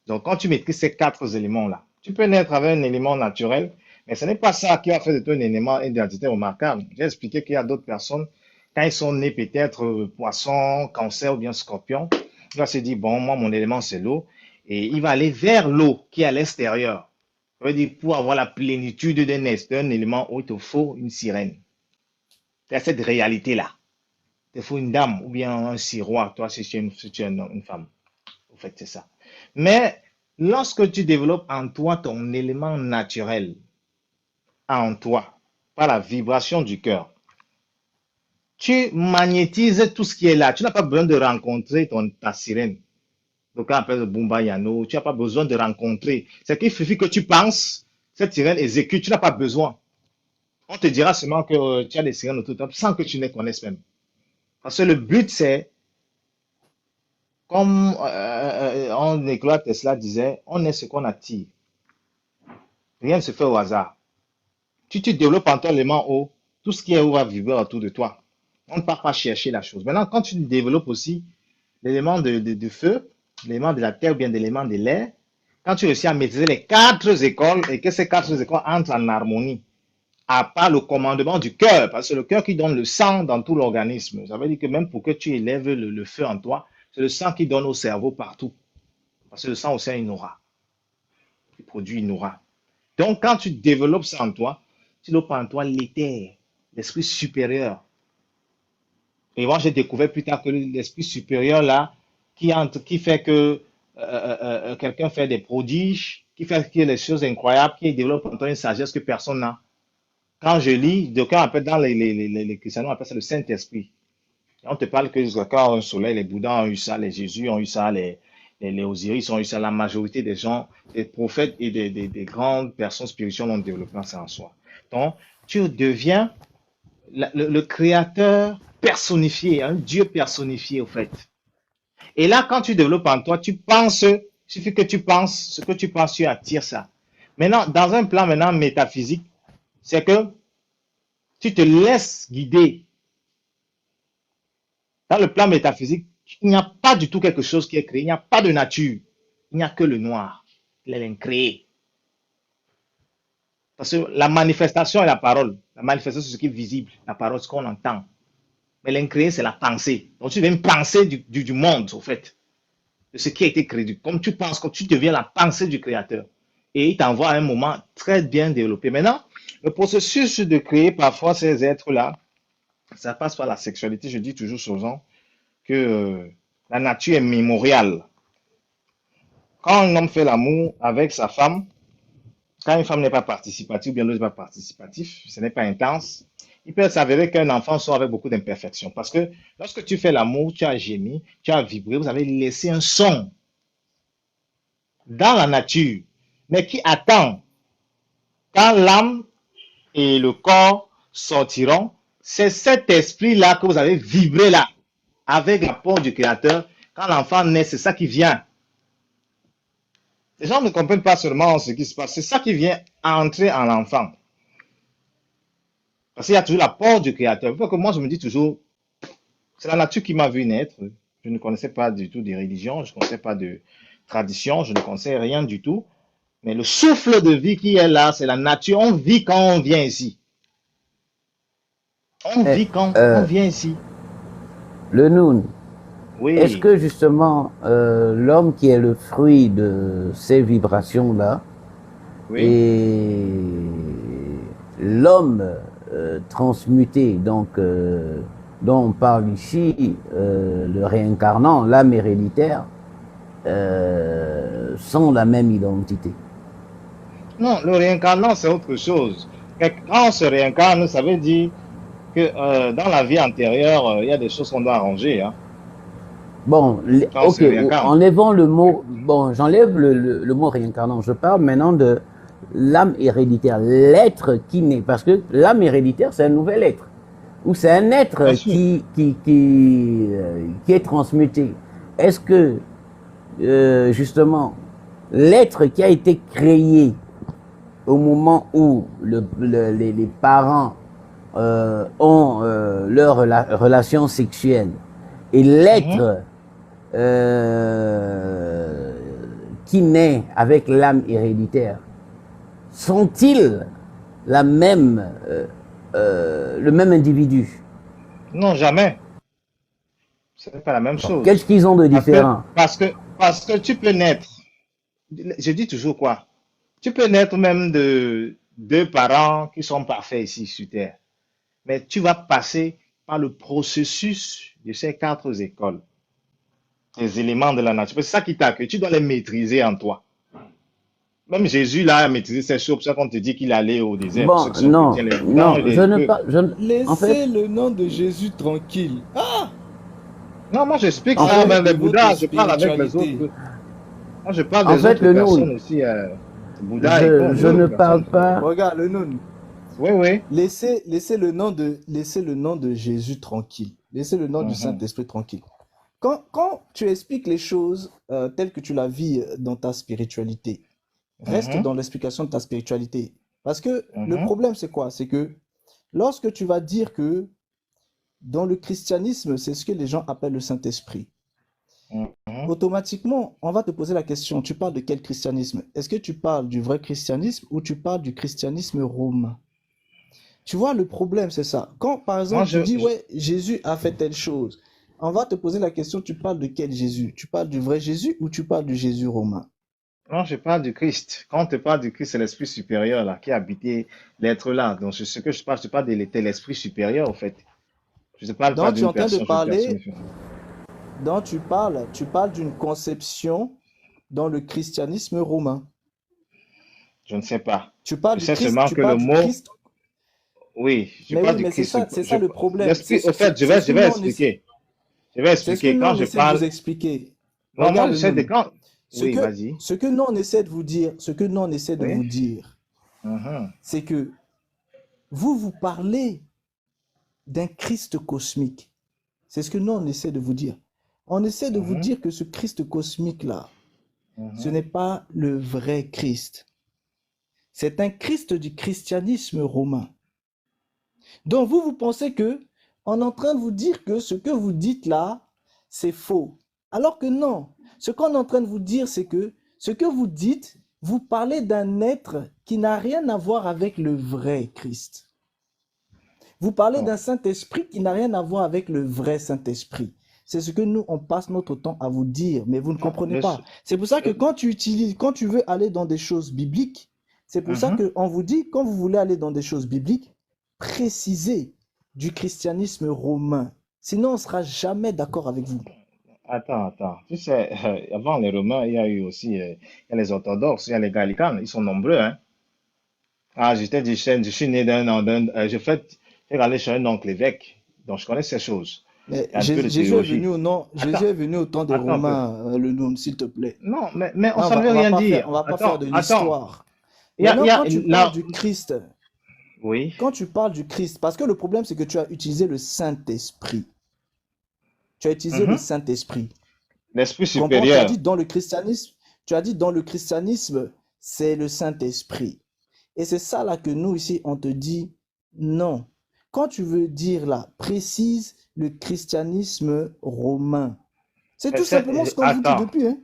[SPEAKER 3] Donc, quand tu maîtrises ces 4 éléments-là, tu peux naître avec un élément naturel, mais ce n'est pas ça qui a fait de toi un élément d'identité remarquable. J'ai expliqué qu'il y a d'autres personnes, quand ils sont nés peut-être poisson, cancer ou bien scorpion, il va se dire, bon, moi, mon élément, c'est l'eau, et il va aller vers l'eau qui est à l'extérieur. Ça veut dire, pour avoir la plénitude d'un élément, il te faut une sirène. C'est cette réalité-là. Il te faut une dame ou bien un sirois, toi, si tu es une femme. En fait, c'est ça. Mais lorsque tu développes en toi ton élément naturel, en toi, par la vibration du cœur, tu magnétises tout ce qui est là. Tu n'as pas besoin de rencontrer ta sirène. Donc, on appelle le Bumba Yano. Tu n'as pas besoin de rencontrer. C'est qu'il suffit que tu penses, cette sirène exécute, tu n'as pas besoin. On te dira seulement que tu as des sirènes autour de toi sans que tu les connaisses même. Parce que le but, c'est, comme Nikola Tesla disait, on est ce qu'on attire. Rien ne se fait au hasard. Tu développes en toi l'élément haut, tout ce qui est haut va vibrer autour de toi. On ne part pas chercher la chose. Maintenant, quand tu développes aussi l'élément de feu, l'élément de la terre ou bien l'élément de l'air, quand tu réussis à maîtriser les 4 écoles et que ces 4 écoles entrent en harmonie, à part le commandement du cœur, parce que c'est le cœur qui donne le sang dans tout l'organisme. Ça veut dire que même pour que tu élèves le feu en toi, c'est le sang qui donne au cerveau partout. Parce que le sang aussi a une aura. Il produit une aura. Donc, quand tu développes ça en toi, tu développes en toi l'éther, l'esprit supérieur. Et moi, j'ai découvert plus tard que l'esprit supérieur, là, qui fait que quelqu'un fait des prodiges, qui fait des choses incroyables, qui développe en toi une sagesse que personne n'a. Quand je lis, d'aucuns appellent dans les chrétiens, on appelle ça le Saint-Esprit. Et on te parle que quand un soleil, les Bouddhas ont eu ça, les Jésus ont eu ça, les Osiris ont eu ça, la majorité des gens, des prophètes et des grandes personnes spirituelles ont développé ça en soi. Donc, tu deviens le créateur personnifié, un Dieu personnifié, au fait. Et là, quand tu développes en toi, tu penses, il suffit que tu penses, ce que tu penses, tu attires ça. Maintenant, dans un plan maintenant métaphysique, c'est que tu te laisses guider. Dans le plan métaphysique, il n'y a pas du tout quelque chose qui est créé, il n'y a pas de nature, il n'y a que le noir, il est créé. Parce que la manifestation est la parole. La manifestation, c'est ce qui est visible. La parole, c'est ce qu'on entend. Mais l'incréé, c'est la pensée. Donc, tu deviens une pensée du monde, au fait. De ce qui a été créé. Comme tu penses, comme tu deviens la pensée du Créateur. Et il t'envoie à un moment très bien développé. Maintenant, le processus de créer parfois ces êtres-là, ça passe par la sexualité. Je dis toujours aux gens que la nature est mémoriale. Quand un homme fait l'amour avec sa femme, quand une femme n'est pas participative ou bien l'autre n'est pas participatif, ce n'est pas intense, il peut s'avérer qu'un enfant soit avec beaucoup d'imperfections. Parce que lorsque tu fais l'amour, tu as gémi, tu as vibré, vous avez laissé un son dans la nature, mais qui attend quand l'âme et le corps sortiront. C'est cet esprit-là que vous avez vibré là, avec l'apport du Créateur. Quand l'enfant naît, c'est ça qui vient. Les gens ne comprennent pas seulement ce qui se passe, c'est ça qui vient entrer en l'enfant. Parce qu'il y a toujours l'apport du Créateur. Que moi, je me dis toujours, c'est la nature qui m'a vu naître. Je ne connaissais pas du tout des religions, je ne connaissais pas de tradition, je ne connaissais rien du tout. Mais le souffle de vie qui est là, c'est la nature. On vit quand on vient ici. On vit quand on vient ici.
[SPEAKER 4] Le Noun,
[SPEAKER 3] Oui.
[SPEAKER 4] est-ce que justement l'homme qui est le fruit de ces vibrations-là
[SPEAKER 3] Oui.
[SPEAKER 4] et l'homme transmuté, donc dont on parle ici, le réincarnant, l'âme héréditaire, sont la même identité.
[SPEAKER 3] Non, le réincarnant, c'est autre chose. Quand on se réincarne, ça veut dire que dans la vie antérieure, il y a des choses qu'on doit arranger. Hein,
[SPEAKER 4] Bon,
[SPEAKER 3] quand on se
[SPEAKER 4] ok,
[SPEAKER 3] réincarne.
[SPEAKER 4] enlevant le mot, bon, j'enlève le mot réincarnant. Je parle maintenant de l'âme héréditaire, l'être qui naît, parce que l'âme héréditaire, c'est un nouvel être, ou c'est un être
[SPEAKER 3] Bien sûr.
[SPEAKER 4] qui est transmuté. Est-ce que, justement, l'être qui a été créé au moment où les parents ont leur relation sexuelle et l'être qui naît avec l'âme héréditaire, sont-ils la même, le même individu?
[SPEAKER 3] Non, jamais. C'est pas la même chose.
[SPEAKER 4] Qu'est-ce qu'ils ont de différent?
[SPEAKER 3] Parce que tu peux naître. Je dis toujours quoi? Tu peux naître même de deux parents qui sont parfaits ici sur Terre. Mais tu vas passer par le processus de ces quatre écoles, les éléments de la nature. C'est ça qui t'a que tu dois les maîtriser en toi. Même Jésus là a maîtrisé ces choses, pour ça qu'on te dit qu'il allait au désert. Pour
[SPEAKER 4] Bon,
[SPEAKER 3] ceux qui sont
[SPEAKER 4] non,
[SPEAKER 3] chrétiens, les
[SPEAKER 4] non,
[SPEAKER 3] temps et les
[SPEAKER 4] je ne
[SPEAKER 3] feux.
[SPEAKER 4] pas, en fait,
[SPEAKER 1] Laissez le nom de Jésus tranquille. Ah,
[SPEAKER 3] Non, moi j'explique
[SPEAKER 4] En
[SPEAKER 3] ça,
[SPEAKER 4] fait,
[SPEAKER 3] mais les
[SPEAKER 1] de
[SPEAKER 3] Bouddhas,
[SPEAKER 1] votre
[SPEAKER 3] je parle avec les
[SPEAKER 1] spiritualité.
[SPEAKER 3] autres. Moi je parle
[SPEAKER 4] en
[SPEAKER 3] des
[SPEAKER 4] fait,
[SPEAKER 3] autres
[SPEAKER 4] le
[SPEAKER 3] personnes
[SPEAKER 4] Noun,
[SPEAKER 3] aussi, Bouddha et quoi,
[SPEAKER 4] je ne
[SPEAKER 3] d'autres
[SPEAKER 4] parle
[SPEAKER 3] personnes.
[SPEAKER 4] pas.
[SPEAKER 1] Regarde le nom.
[SPEAKER 3] Oui, oui.
[SPEAKER 1] Laissez le nom de Jésus tranquille. Laissez le nom du
[SPEAKER 3] Mhm,
[SPEAKER 1] Saint-Esprit tranquille. Quand tu expliques les choses telles que tu la vis dans ta spiritualité, reste
[SPEAKER 3] mhm,
[SPEAKER 1] dans l'explication de ta spiritualité. Parce que le
[SPEAKER 3] mhm,
[SPEAKER 1] problème, c'est quoi? C'est que lorsque tu vas dire que dans le christianisme, c'est ce que les gens appellent le Saint-Esprit,
[SPEAKER 3] mhm.
[SPEAKER 1] automatiquement, on va te poser la question, tu parles de quel christianisme? Est-ce que tu parles du vrai christianisme ou tu parles du christianisme romain? Tu vois, le problème, c'est ça. Quand, par
[SPEAKER 3] Moi
[SPEAKER 1] exemple, tu dis, ouais, Jésus a fait telle chose, on va te poser la question, tu parles de quel Jésus? Tu parles du vrai Jésus ou tu parles du Jésus romain?
[SPEAKER 3] non, je parle du Christ. Quand on te parle du Christ, c'est l'Esprit supérieur là, qui a habité l'être là. Donc, ce que je parle de l'Esprit supérieur, en fait. Je ne parle pas
[SPEAKER 1] Donc, tu es
[SPEAKER 3] d'une
[SPEAKER 1] en train de
[SPEAKER 3] personne, je
[SPEAKER 1] parler,
[SPEAKER 3] personnifie.
[SPEAKER 1] donc tu parles d'une conception dans le christianisme romain.
[SPEAKER 3] Je ne sais pas.
[SPEAKER 1] Tu parles
[SPEAKER 3] Je
[SPEAKER 1] du
[SPEAKER 3] sais
[SPEAKER 1] Christ,
[SPEAKER 3] seulement
[SPEAKER 1] tu
[SPEAKER 3] que le
[SPEAKER 1] parle du
[SPEAKER 3] mot,
[SPEAKER 1] Christ.
[SPEAKER 3] oui, je
[SPEAKER 1] Mais
[SPEAKER 3] parle
[SPEAKER 1] oui,
[SPEAKER 3] du
[SPEAKER 1] mais
[SPEAKER 3] Christ.
[SPEAKER 1] c'est ça le problème.
[SPEAKER 3] J'explique, au fait,
[SPEAKER 1] C'est ce
[SPEAKER 3] je
[SPEAKER 1] que
[SPEAKER 3] vais
[SPEAKER 1] nous, on essaie,
[SPEAKER 3] expliquer. Je vais
[SPEAKER 1] c'est ce que
[SPEAKER 3] expliquer.
[SPEAKER 1] nous,
[SPEAKER 3] Quand
[SPEAKER 1] on
[SPEAKER 3] je
[SPEAKER 1] essaie de vous
[SPEAKER 3] parle,
[SPEAKER 1] expliquer.
[SPEAKER 3] non, moi,
[SPEAKER 1] Regarde
[SPEAKER 3] je
[SPEAKER 1] le
[SPEAKER 3] sais de
[SPEAKER 1] nom.
[SPEAKER 3] quand.
[SPEAKER 1] Ce
[SPEAKER 3] Oui,
[SPEAKER 1] que,
[SPEAKER 3] vas-y.
[SPEAKER 1] ce que nous, on essaie de vous dire, ce que nous, on essaie de vous
[SPEAKER 3] Oui.
[SPEAKER 1] dire,
[SPEAKER 3] Mhm,
[SPEAKER 1] c'est que vous parlez d'un Christ cosmique. C'est ce que nous, on essaie de vous dire. On essaie de vous
[SPEAKER 3] mhm,
[SPEAKER 1] dire que ce Christ cosmique-là, ce
[SPEAKER 3] mhm.
[SPEAKER 1] n'est pas le vrai Christ. C'est un Christ du christianisme romain. Donc vous pensez que on est en train de vous dire que ce que vous dites là, c'est faux. Alors que non. Ce qu'on est en train de vous dire, c'est que ce que vous dites, vous parlez d'un être qui n'a rien à voir avec le vrai Christ. Vous parlez
[SPEAKER 3] Bon.
[SPEAKER 1] d'un Saint-Esprit qui n'a rien à voir avec le vrai Saint-Esprit. C'est ce que nous, on passe notre temps à vous dire, mais vous ne
[SPEAKER 3] Non,
[SPEAKER 1] comprenez pas. C'est pour ça que quand tu veux aller dans des choses bibliques, c'est pour ça
[SPEAKER 3] Mhm.
[SPEAKER 1] qu'on vous dit, quand vous voulez aller dans des choses bibliques, précisez du christianisme romain. Sinon, on ne sera jamais d'accord avec vous.
[SPEAKER 3] Attends. Tu sais, avant les Romains, il y a eu aussi il y a les orthodoxes, il y a les gallicanes, ils sont nombreux, hein. Ah, je suis né j'ai allé chez un oncle évêque, donc je connais ces choses.
[SPEAKER 1] Mais
[SPEAKER 3] Il y a un peu de
[SPEAKER 1] Jésus est venu
[SPEAKER 3] théologie.
[SPEAKER 1] au nom,
[SPEAKER 3] Attends,
[SPEAKER 1] Jésus est venu au temps des
[SPEAKER 3] attends un peu.
[SPEAKER 1] Romains, le nom, s'il te plaît.
[SPEAKER 3] Non, mais
[SPEAKER 1] Là,
[SPEAKER 3] ça ne veut rien dire.
[SPEAKER 1] on va pas faire de
[SPEAKER 3] Attends.
[SPEAKER 1] l'histoire.
[SPEAKER 3] Il
[SPEAKER 1] Maintenant,
[SPEAKER 3] y a
[SPEAKER 1] quand tu parles
[SPEAKER 3] là,
[SPEAKER 1] du Christ,
[SPEAKER 3] oui.
[SPEAKER 1] quand tu parles du Christ, parce que le problème, c'est que tu as utilisé le Saint-Esprit. Tu as utilisé le
[SPEAKER 3] Mhm.
[SPEAKER 1] Saint-Esprit.
[SPEAKER 3] L'esprit
[SPEAKER 1] Tu comprends? Tu as
[SPEAKER 3] supérieur.
[SPEAKER 1] dit dans le christianisme, c'est le Saint-Esprit. Et c'est ça là que nous, ici, on te dit non. Quand tu veux dire là, précise le christianisme romain. C'est tout simplement ce qu'on vous dit
[SPEAKER 3] Attends.
[SPEAKER 1] depuis, hein.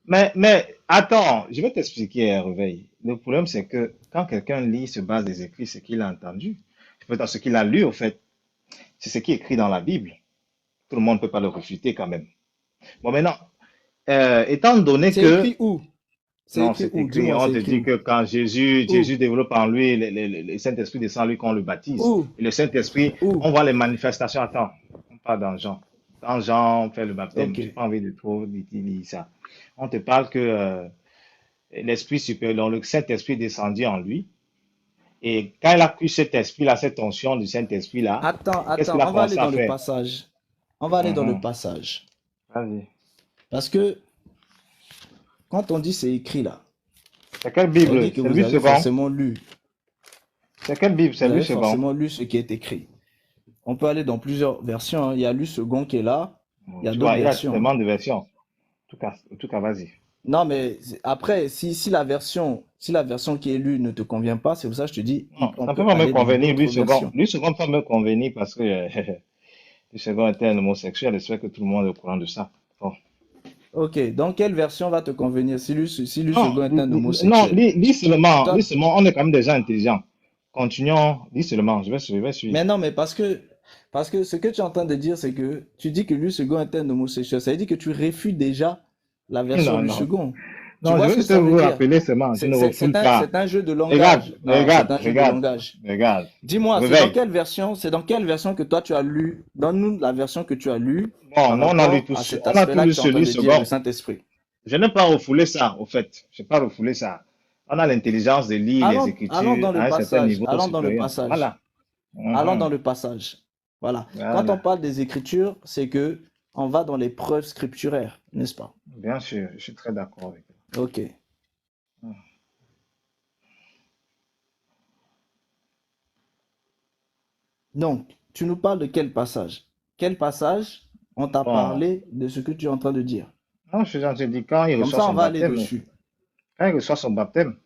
[SPEAKER 3] Mais attends, je vais t'expliquer, Réveil. Le problème, c'est que quand quelqu'un lit, se base des écrits, ce qu'il a entendu, peut-être ce qu'il a lu, au fait, c'est ce qui est écrit dans la Bible. Tout le monde ne peut pas le refuter quand même. Bon, maintenant, étant donné
[SPEAKER 1] C'est
[SPEAKER 3] que
[SPEAKER 1] écrit où? C'est
[SPEAKER 3] Non,
[SPEAKER 1] écrit
[SPEAKER 3] c'est
[SPEAKER 1] où?
[SPEAKER 3] écrit.
[SPEAKER 1] Dis-moi,
[SPEAKER 3] On
[SPEAKER 1] c'est
[SPEAKER 3] te
[SPEAKER 1] écrit
[SPEAKER 3] dit
[SPEAKER 1] où?
[SPEAKER 3] que quand
[SPEAKER 1] Où?
[SPEAKER 3] Jésus développe en lui, le Saint-Esprit descend en lui quand on le baptise.
[SPEAKER 1] Où?
[SPEAKER 3] Et le Saint-Esprit,
[SPEAKER 1] Où?
[SPEAKER 3] on voit les manifestations. Attends, on parle dans Jean. Dans Jean, on fait le baptême.
[SPEAKER 1] Ok.
[SPEAKER 3] J'ai pas envie de trop dire ça. On te parle que l'Esprit supérieur, donc le Saint-Esprit est descendu en lui. Et quand il a pris cet esprit-là, cette onction du Saint-Esprit-là, qu'est-ce qu'il a
[SPEAKER 1] On va aller
[SPEAKER 3] commencé à
[SPEAKER 1] dans le
[SPEAKER 3] faire?
[SPEAKER 1] passage. On va aller dans le
[SPEAKER 3] Mhm.
[SPEAKER 1] passage.
[SPEAKER 3] Vas-y.
[SPEAKER 1] Parce que quand on dit c'est écrit là,
[SPEAKER 3] C'est quelle
[SPEAKER 1] ça veut
[SPEAKER 3] Bible?
[SPEAKER 1] dire que
[SPEAKER 3] C'est
[SPEAKER 1] vous
[SPEAKER 3] lui
[SPEAKER 1] avez
[SPEAKER 3] second.
[SPEAKER 1] forcément lu.
[SPEAKER 3] C'est quelle Bible?
[SPEAKER 1] Vous
[SPEAKER 3] C'est lui
[SPEAKER 1] avez
[SPEAKER 3] second.
[SPEAKER 1] forcément lu ce qui est écrit. On peut aller dans plusieurs versions, hein. Il y a lu second qui est là. Il y a
[SPEAKER 3] Tu
[SPEAKER 1] d'autres
[SPEAKER 3] vois, il y a
[SPEAKER 1] versions, hein.
[SPEAKER 3] tellement de versions. En tout cas, vas-y.
[SPEAKER 1] Non, mais après, si la version qui est lue ne te convient pas, c'est pour ça que je te dis,
[SPEAKER 3] Non,
[SPEAKER 1] on
[SPEAKER 3] ça ne peut
[SPEAKER 1] peut
[SPEAKER 3] pas me
[SPEAKER 1] aller dans
[SPEAKER 3] convenir,
[SPEAKER 1] d'autres
[SPEAKER 3] lui second.
[SPEAKER 1] versions.
[SPEAKER 3] Lui second peut me convenir parce que lui second était un homosexuel. J'espère que tout le monde est au courant de ça. Bon.
[SPEAKER 1] Ok, donc quelle version va te convenir si lui
[SPEAKER 3] Non,
[SPEAKER 1] second est un
[SPEAKER 3] non,
[SPEAKER 1] homosexuel?
[SPEAKER 3] lis seulement,
[SPEAKER 1] Toi,
[SPEAKER 3] on est quand même des gens intelligents. Continuons, lis seulement, je vais suivre.
[SPEAKER 1] mais non, mais parce que ce que tu es en train de dire, c'est que tu dis que lui second est un homosexuel. Ça veut dire que tu réfutes déjà la version
[SPEAKER 3] Non,
[SPEAKER 1] lui
[SPEAKER 3] non,
[SPEAKER 1] second. Tu
[SPEAKER 3] non, je
[SPEAKER 1] vois
[SPEAKER 3] veux
[SPEAKER 1] ce que
[SPEAKER 3] juste
[SPEAKER 1] ça veut
[SPEAKER 3] vous
[SPEAKER 1] dire?
[SPEAKER 3] rappeler seulement, je ne refule pas.
[SPEAKER 1] C'est un jeu de
[SPEAKER 3] Regarde,
[SPEAKER 1] langage. Non, c'est
[SPEAKER 3] regarde,
[SPEAKER 1] un jeu de
[SPEAKER 3] regarde,
[SPEAKER 1] langage.
[SPEAKER 3] regarde.
[SPEAKER 1] Dis-moi,
[SPEAKER 3] Réveille.
[SPEAKER 1] c'est dans quelle version que toi tu as lu? Donne-nous la version que tu as lue
[SPEAKER 3] Bon,
[SPEAKER 1] par
[SPEAKER 3] nous, on a lu
[SPEAKER 1] rapport
[SPEAKER 3] tout,
[SPEAKER 1] à cet
[SPEAKER 3] on a tout
[SPEAKER 1] aspect-là
[SPEAKER 3] lu
[SPEAKER 1] que tu es en
[SPEAKER 3] sur
[SPEAKER 1] train
[SPEAKER 3] lui
[SPEAKER 1] de dire, le
[SPEAKER 3] second.
[SPEAKER 1] Saint-Esprit.
[SPEAKER 3] Je n'ai pas refoulé ça, au fait. Je n'ai pas refoulé ça. On a l'intelligence de lire les
[SPEAKER 1] Allons
[SPEAKER 3] Écritures
[SPEAKER 1] dans le
[SPEAKER 3] à un certain
[SPEAKER 1] passage.
[SPEAKER 3] niveau
[SPEAKER 1] Allons dans le
[SPEAKER 3] supérieur.
[SPEAKER 1] passage.
[SPEAKER 3] Voilà.
[SPEAKER 1] Allons
[SPEAKER 3] Mhm.
[SPEAKER 1] dans le passage. Voilà. Quand on
[SPEAKER 3] Voilà.
[SPEAKER 1] parle des Écritures, c'est que on va dans les preuves scripturaires, n'est-ce pas?
[SPEAKER 3] Bien sûr, je suis très d'accord avec toi.
[SPEAKER 1] Ok. Donc, tu nous parles de quel passage? Quel passage on t'a
[SPEAKER 3] Bon,
[SPEAKER 1] parlé de ce que tu es en train de dire?
[SPEAKER 3] non, je te dis, quand il
[SPEAKER 1] Comme
[SPEAKER 3] reçoit
[SPEAKER 1] ça, on
[SPEAKER 3] son
[SPEAKER 1] va aller
[SPEAKER 3] baptême,
[SPEAKER 1] dessus.
[SPEAKER 3] quand il reçoit son baptême,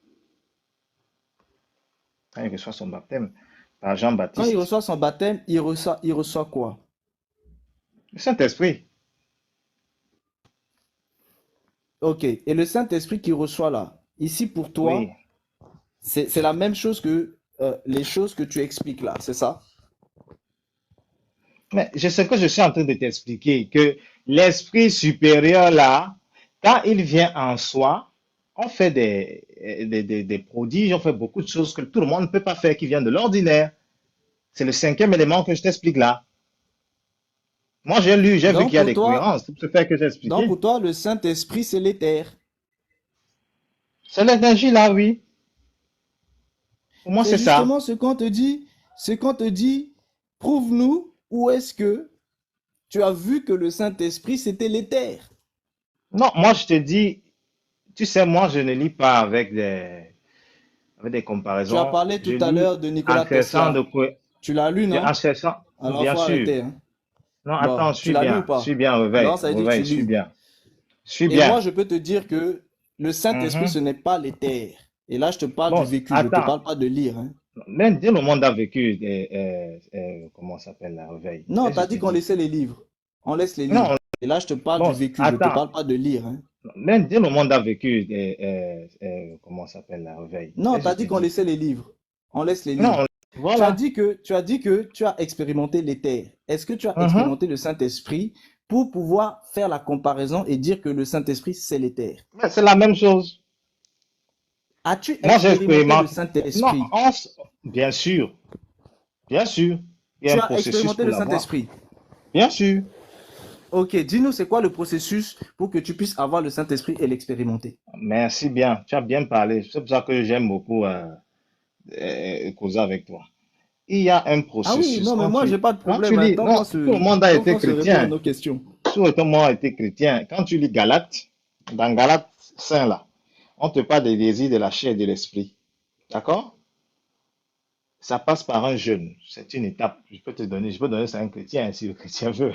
[SPEAKER 3] quand il reçoit son baptême par
[SPEAKER 1] Quand il
[SPEAKER 3] Jean-Baptiste,
[SPEAKER 1] reçoit son baptême, il reçoit quoi?
[SPEAKER 3] le Saint-Esprit,
[SPEAKER 1] Ok. Et le Saint-Esprit qu'il reçoit là, ici pour
[SPEAKER 3] oui.
[SPEAKER 1] toi, c'est la même chose que les choses que tu expliques là, c'est ça?
[SPEAKER 3] Mais je sais que je suis en train de t'expliquer que l'esprit supérieur là, quand il vient en soi, on fait des prodiges, on fait beaucoup de choses que tout le monde ne peut pas faire qui viennent de l'ordinaire. C'est le cinquième élément que je t'explique là. Moi, j'ai lu, j'ai vu qu'il
[SPEAKER 1] Donc
[SPEAKER 3] y a
[SPEAKER 1] pour
[SPEAKER 3] des
[SPEAKER 1] toi,
[SPEAKER 3] cohérences. Tout ce fait que j'ai
[SPEAKER 1] donc
[SPEAKER 3] expliqué.
[SPEAKER 1] pour toi, le Saint-Esprit, c'est l'éther.
[SPEAKER 3] C'est l'énergie là, oui. Pour moi,
[SPEAKER 1] C'est
[SPEAKER 3] c'est ça.
[SPEAKER 1] justement ce qu'on te dit, prouve-nous où est-ce que tu as vu que le Saint-Esprit, c'était l'éther.
[SPEAKER 3] Non, moi, je te dis, tu sais, moi, je ne lis pas avec des
[SPEAKER 1] Tu as
[SPEAKER 3] comparaisons.
[SPEAKER 1] parlé
[SPEAKER 3] Je
[SPEAKER 1] tout à
[SPEAKER 3] lis
[SPEAKER 1] l'heure de
[SPEAKER 3] en
[SPEAKER 1] Nikola
[SPEAKER 3] cherchant de
[SPEAKER 1] Tesla.
[SPEAKER 3] quoi.
[SPEAKER 1] Tu l'as lu,
[SPEAKER 3] En
[SPEAKER 1] non?
[SPEAKER 3] cherchant,
[SPEAKER 1] Alors,
[SPEAKER 3] bien
[SPEAKER 1] faut
[SPEAKER 3] sûr.
[SPEAKER 1] arrêter, hein.
[SPEAKER 3] Non, attends,
[SPEAKER 1] Bon, tu l'as lu ou pas?
[SPEAKER 3] suis bien, réveille,
[SPEAKER 1] Alors, ça veut dire que tu
[SPEAKER 3] réveille, suis
[SPEAKER 1] lis.
[SPEAKER 3] bien, suis
[SPEAKER 1] Et moi,
[SPEAKER 3] bien.
[SPEAKER 1] je peux te dire que le Saint-Esprit,
[SPEAKER 3] Mhm.
[SPEAKER 1] ce n'est pas l'éther. Et là, je te parle du
[SPEAKER 3] Bon,
[SPEAKER 1] vécu, je ne te
[SPEAKER 3] attends,
[SPEAKER 1] parle pas de lire, hein.
[SPEAKER 3] même Dieu, le monde a vécu, comment ça s'appelle la réveil?
[SPEAKER 1] Non, tu
[SPEAKER 3] Qu'est-ce
[SPEAKER 1] as
[SPEAKER 3] que je
[SPEAKER 1] dit
[SPEAKER 3] te
[SPEAKER 1] qu'on
[SPEAKER 3] dis?
[SPEAKER 1] laissait les livres. On laisse les livres.
[SPEAKER 3] Non,
[SPEAKER 1] Et là, je te parle du
[SPEAKER 3] bon,
[SPEAKER 1] vécu, je ne te
[SPEAKER 3] attends,
[SPEAKER 1] parle pas de lire, hein.
[SPEAKER 3] même Dieu, le monde a vécu, comment ça s'appelle la réveil?
[SPEAKER 1] Non, tu
[SPEAKER 3] Qu'est-ce
[SPEAKER 1] as
[SPEAKER 3] que je
[SPEAKER 1] dit
[SPEAKER 3] te
[SPEAKER 1] qu'on
[SPEAKER 3] dis?
[SPEAKER 1] laissait les livres. On laisse les livres.
[SPEAKER 3] Non,
[SPEAKER 1] Tu as
[SPEAKER 3] voilà.
[SPEAKER 1] dit que tu as expérimenté l'éther. Est-ce que tu as
[SPEAKER 3] Mhm.
[SPEAKER 1] expérimenté le Saint-Esprit pour pouvoir faire la comparaison et dire que le Saint-Esprit, c'est l'éther?
[SPEAKER 3] Mais c'est la même chose.
[SPEAKER 1] As-tu
[SPEAKER 3] Moi, j'ai
[SPEAKER 1] expérimenté le
[SPEAKER 3] expérimenté. Non,
[SPEAKER 1] Saint-Esprit?
[SPEAKER 3] bien sûr, bien sûr. Il y a
[SPEAKER 1] Tu
[SPEAKER 3] un
[SPEAKER 1] as
[SPEAKER 3] processus
[SPEAKER 1] expérimenté
[SPEAKER 3] pour
[SPEAKER 1] le
[SPEAKER 3] l'avoir.
[SPEAKER 1] Saint-Esprit.
[SPEAKER 3] Bien sûr.
[SPEAKER 1] Ok, dis-nous c'est quoi le processus pour que tu puisses avoir le Saint-Esprit et l'expérimenter.
[SPEAKER 3] Merci bien. Tu as bien parlé. C'est pour ça que j'aime beaucoup causer avec toi. Il y a un
[SPEAKER 1] Ah oui,
[SPEAKER 3] processus.
[SPEAKER 1] non, mais moi, j'ai pas de
[SPEAKER 3] Quand tu
[SPEAKER 1] problème, hein,
[SPEAKER 3] lis, non, tout le monde a
[SPEAKER 1] tant
[SPEAKER 3] été
[SPEAKER 1] qu'on se répond à
[SPEAKER 3] chrétien.
[SPEAKER 1] nos questions.
[SPEAKER 3] Tout le monde a été chrétien. Quand tu lis Galates, dans Galates 5 là, on te parle des désirs de la chair et de l'esprit. D'accord? Ça passe par un jeûne. C'est une étape. Je peux donner ça à un chrétien si le chrétien veut.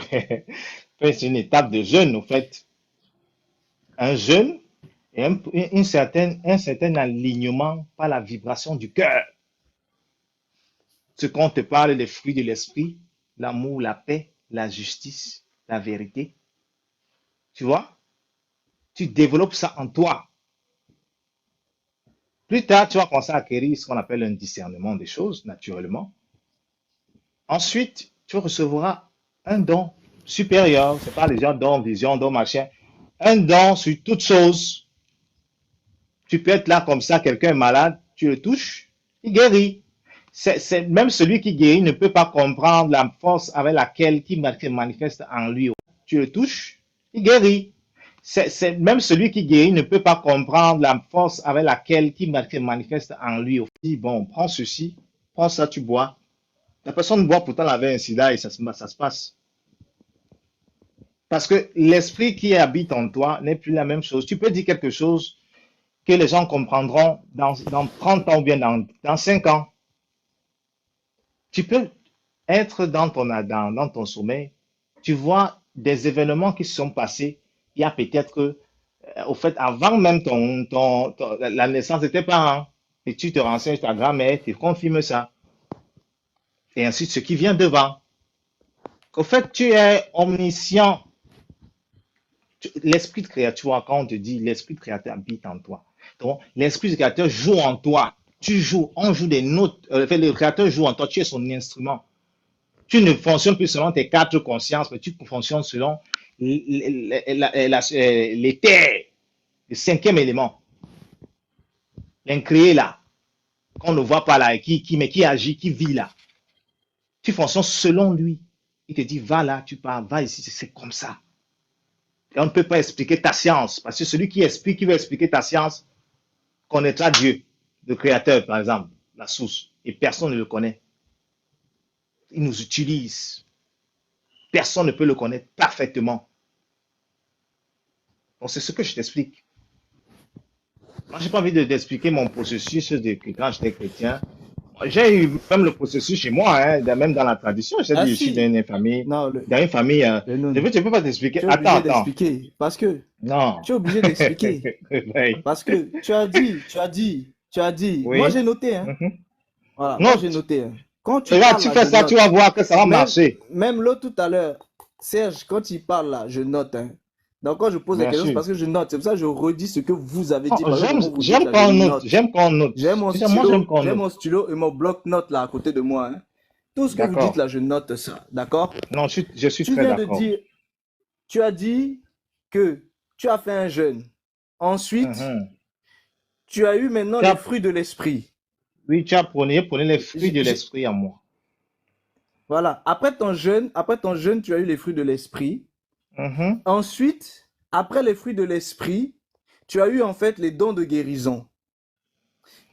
[SPEAKER 3] C'est une étape de jeûne, en fait. Un jeûne et un certain alignement par la vibration du cœur. Ce qu'on te parle des fruits de l'esprit, l'amour, la paix, la justice, la vérité. Tu vois? Tu développes ça en toi. Plus tard, tu vas commencer à acquérir ce qu'on appelle un discernement des choses, naturellement. Ensuite, tu recevras un don supérieur. C'est pas les gens don, vision, don, machin. Un don sur toute chose. Tu peux être là comme ça, quelqu'un est malade, tu le touches, il guérit. Même celui qui guérit ne peut pas comprendre la force avec laquelle qui manifeste en lui. Tu le touches, il guérit. Même celui qui guérit ne peut pas comprendre la force avec laquelle qui manifeste en lui. Il dit, bon, prends ceci, prends ça, tu bois. La personne boit pourtant avait un sida et ça se passe. Parce que l'esprit qui habite en toi n'est plus la même chose. Tu peux dire quelque chose que les gens comprendront dans 30 ans ou bien dans 5 ans. Tu peux être dans ton sommeil, tu vois des événements qui se sont passés il y a peut-être, au fait, avant même la naissance de tes parents. Et tu te renseignes ta grand-mère, tu confirmes ça. Et ensuite, ce qui vient devant. Au fait, tu es omniscient. L'esprit de créature, quand on te dit l'esprit de créateur habite en toi. Donc, l'esprit de créateur joue en toi. Tu joues, on joue des notes. Le créateur joue en toi, tu es son instrument. Tu ne fonctionnes plus selon tes 4 consciences, mais tu fonctionnes selon l'éther, le 5e élément. L'incréé là, qu'on ne voit pas là, mais qui agit, qui vit là. Tu fonctionnes selon lui. Il te dit, va là, tu pars, va ici, c'est comme ça. Et on ne peut pas expliquer ta science, parce que celui qui veut expliquer ta science, connaîtra Dieu, le créateur, par exemple, la source, et personne ne le connaît. Il nous utilise. Personne ne peut le connaître parfaitement. Donc, c'est ce que je t'explique. Moi, je n'ai pas envie d'expliquer mon processus de quand j'étais chrétien. J'ai eu même le processus chez moi, hein, même dans la tradition. J'ai dit, je suis
[SPEAKER 1] Si.
[SPEAKER 3] dans une famille.
[SPEAKER 1] Non,
[SPEAKER 3] Dans une famille, je ne peux pas t'expliquer.
[SPEAKER 1] tu es obligé
[SPEAKER 3] Attends.
[SPEAKER 1] d'expliquer. Parce que
[SPEAKER 3] Non.
[SPEAKER 1] tu es obligé d'expliquer.
[SPEAKER 3] Oui.
[SPEAKER 1] Parce que tu as dit.
[SPEAKER 3] Oui.
[SPEAKER 1] Moi, j'ai noté. Hein. Voilà, moi, j'ai noté. Hein. Quand tu
[SPEAKER 3] Regarde,
[SPEAKER 1] parles,
[SPEAKER 3] tu
[SPEAKER 1] là,
[SPEAKER 3] fais
[SPEAKER 1] je
[SPEAKER 3] ça,
[SPEAKER 1] note.
[SPEAKER 3] tu vas voir que ça va marcher.
[SPEAKER 1] Même l'autre tout à l'heure, Serge, quand il parle là, je note. Hein. Donc, quand je pose
[SPEAKER 3] Bien
[SPEAKER 1] des questions, c'est
[SPEAKER 3] sûr.
[SPEAKER 1] parce que je note. C'est pour ça que je redis ce que vous avez dit.
[SPEAKER 3] Oh,
[SPEAKER 1] Par exemple, vous dites,
[SPEAKER 3] j'aime
[SPEAKER 1] là,
[SPEAKER 3] qu'on
[SPEAKER 1] je
[SPEAKER 3] note.
[SPEAKER 1] note.
[SPEAKER 3] J'aime qu'on note.
[SPEAKER 1] J'ai mon
[SPEAKER 3] Tu sais, moi, j'aime qu'on
[SPEAKER 1] stylo,
[SPEAKER 3] note.
[SPEAKER 1] et mon bloc-notes là à côté de moi. Hein. Tout ce que vous
[SPEAKER 3] D'accord.
[SPEAKER 1] dites là, je note ça. D'accord?
[SPEAKER 3] Non, je suis
[SPEAKER 1] Tu
[SPEAKER 3] très
[SPEAKER 1] viens de
[SPEAKER 3] d'accord.
[SPEAKER 1] dire, tu as dit que tu as fait un jeûne. Ensuite, tu as eu maintenant les fruits de l'esprit.
[SPEAKER 3] Oui, tu as prenez les fruits de l'esprit en moi.
[SPEAKER 1] Voilà. Après ton jeûne, tu as eu les fruits de l'esprit. Ensuite, après les fruits de l'esprit, tu as eu en fait les dons de guérison.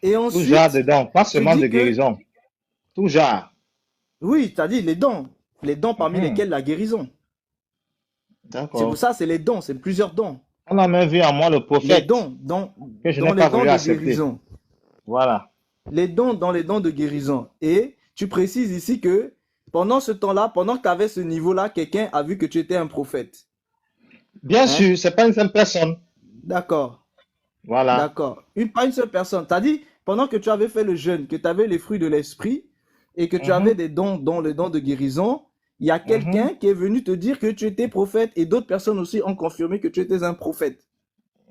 [SPEAKER 1] Et ensuite,
[SPEAKER 3] Tout genre de dons, pas seulement de guérison. Tout genre.
[SPEAKER 1] Oui, c'est-à-dire les dons parmi lesquels la guérison.
[SPEAKER 3] D'accord.
[SPEAKER 1] C'est pour ça, c'est les dons, c'est plusieurs dons.
[SPEAKER 3] On a même vu en moi le prophète.
[SPEAKER 1] Les dons,
[SPEAKER 3] que je
[SPEAKER 1] dans
[SPEAKER 3] n'ai
[SPEAKER 1] les
[SPEAKER 3] pas
[SPEAKER 1] dons
[SPEAKER 3] voulu
[SPEAKER 1] de
[SPEAKER 3] accepter.
[SPEAKER 1] guérison.
[SPEAKER 3] Voilà.
[SPEAKER 1] Les dons dans les dons de guérison. Et tu précises ici que pendant ce temps-là, pendant que tu avais ce niveau-là, quelqu'un a vu que tu étais un prophète.
[SPEAKER 3] Bien sûr, c'est pas une seule personne.
[SPEAKER 1] D'accord.
[SPEAKER 3] Voilà.
[SPEAKER 1] D'accord. Pas une seule personne. Tu as dit, pendant que tu avais fait le jeûne, que tu avais les fruits de l'esprit et que tu avais des dons, dont les dons de guérison, il y a quelqu'un qui est venu te dire que tu étais prophète et d'autres personnes aussi ont confirmé que tu étais un prophète.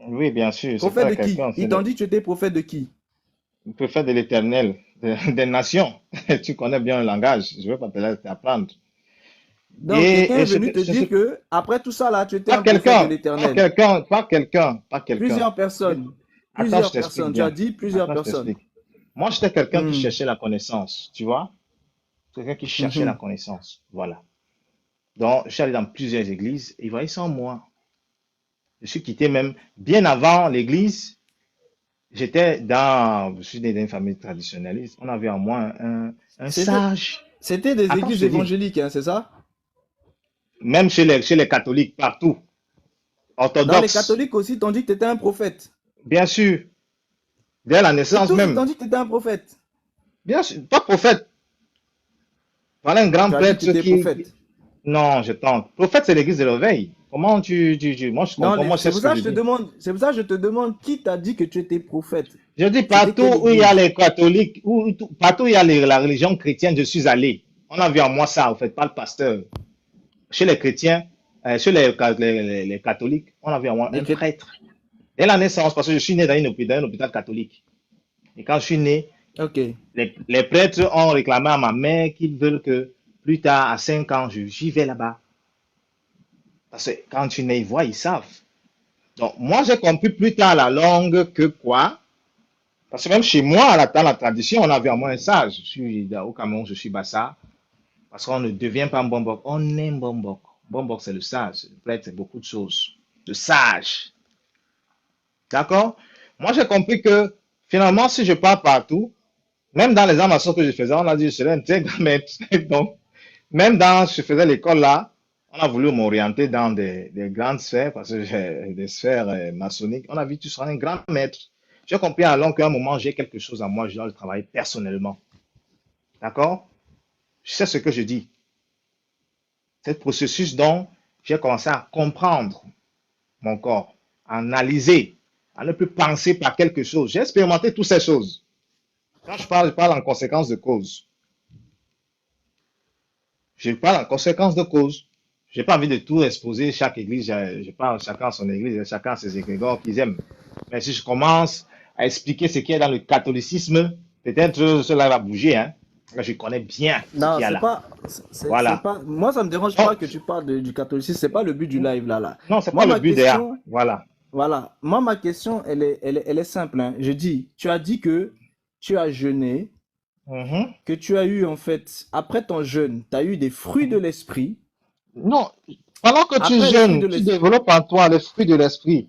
[SPEAKER 3] Oui, bien sûr.
[SPEAKER 1] Prophète de qui? Ils t'ont dit que tu étais prophète de qui?
[SPEAKER 3] Prophète de l'Éternel, des nations. Tu connais bien le langage. Je ne vais pas te t'apprendre.
[SPEAKER 1] Donc, quelqu'un est venu te dire que, après tout ça, là, tu étais un prophète de l'Éternel.
[SPEAKER 3] Pas quelqu'un.
[SPEAKER 1] Plusieurs personnes. Plusieurs personnes. Tu as dit plusieurs personnes.
[SPEAKER 3] Moi, j'étais quelqu'un qui cherchait la connaissance, tu vois? Quelqu'un qui cherchait la connaissance. Voilà. Donc, je suis allé dans plusieurs églises et ils voyaient ça en moi. Je suis quitté même bien avant l'église. Je suis dans une famille traditionnaliste. On avait en moi un sage.
[SPEAKER 1] C'était des églises évangéliques, hein, c'est ça?
[SPEAKER 3] Même chez les catholiques, partout. Orthodoxes.
[SPEAKER 1] Dans les catholiques aussi, t'ont dit que tu étais un prophète.
[SPEAKER 3] Bien sûr. Dès la naissance
[SPEAKER 1] tous,
[SPEAKER 3] même.
[SPEAKER 1] Ils t'ont dit que tu étais un prophète.
[SPEAKER 3] Bien sûr, pas prophète. Voilà un grand prêtre qui...
[SPEAKER 1] prophète.
[SPEAKER 3] Non, je tente. Prophète, c'est l'église de l'éveil. Comment moi, je comprends.
[SPEAKER 1] Non, c'est pour ça que je te demande qui t'a dit que tu étais prophète.
[SPEAKER 3] Je dis partout où il y a les catholiques, partout où il y a la religion chrétienne, je suis allé. On a vu en moi ça, en fait, pas le pasteur. Chez les chrétiens, chez les catholiques, on a vu en moi un prêtre. Dès la naissance, parce que je suis né dans un hôpital catholique. Et quand je suis né, les prêtres ont réclamé à ma mère qu'ils veulent que plus tard, à 5 ans, j'y vais là-bas. Parce que quand tu nais, ils voient, ils savent. Donc, moi, j'ai compris plus tard à la longue que quoi? Parce que même chez moi, dans la tradition, on avait au moins un sage. Au Cameroun, je suis Bassa. Parce qu'on ne devient pas un Bombok, on est un Bombok. Bombok, c'est le sage. Le prêtre, c'est beaucoup de choses. Le sage. D'accord? Moi, j'ai compris que finalement, si je pars partout, même dans les arts martiaux que je faisais, on a dit que je serais un très grand maître. Donc, même dans, je faisais l'école là, on a voulu m'orienter dans des grandes sphères, parce que j'ai des sphères maçonniques. On a vu que tu seras un grand maître. J'ai compris à long qu'à un moment, j'ai quelque chose à moi, je dois le travailler personnellement. D'accord? Je sais ce que je dis. C'est le processus dont j'ai commencé à comprendre mon corps, à analyser, à ne plus penser par quelque chose. J'ai expérimenté toutes ces choses. Quand je parle en conséquence de cause. Je parle en conséquence de cause. Je n'ai pas envie de tout exposer, chaque église, je parle chacun à son église, chacun à ses égrégores qu'ils aiment. Mais si je commence à expliquer ce qu'il y a dans le catholicisme, peut-être cela va bouger. Hein. Je connais bien ce
[SPEAKER 1] Non,
[SPEAKER 3] qu'il y a
[SPEAKER 1] c'est
[SPEAKER 3] là.
[SPEAKER 1] pas, c'est
[SPEAKER 3] Voilà.
[SPEAKER 1] pas, moi ça me dérange
[SPEAKER 3] Non,
[SPEAKER 1] pas que tu parles du catholicisme, c'est pas le but du live là.
[SPEAKER 3] non, c'est pas
[SPEAKER 1] Moi
[SPEAKER 3] le
[SPEAKER 1] ma
[SPEAKER 3] but derrière.
[SPEAKER 1] question,
[SPEAKER 3] Voilà.
[SPEAKER 1] voilà, moi ma question elle est simple, hein. Je dis, tu as dit que tu as jeûné,
[SPEAKER 3] Mhm.
[SPEAKER 1] que tu as eu en fait, après ton jeûne, tu as eu des fruits de l'esprit,
[SPEAKER 3] Non, pendant que tu
[SPEAKER 1] après les fruits de
[SPEAKER 3] jeûnes, tu
[SPEAKER 1] l'esprit,
[SPEAKER 3] développes en toi les fruits de l'esprit.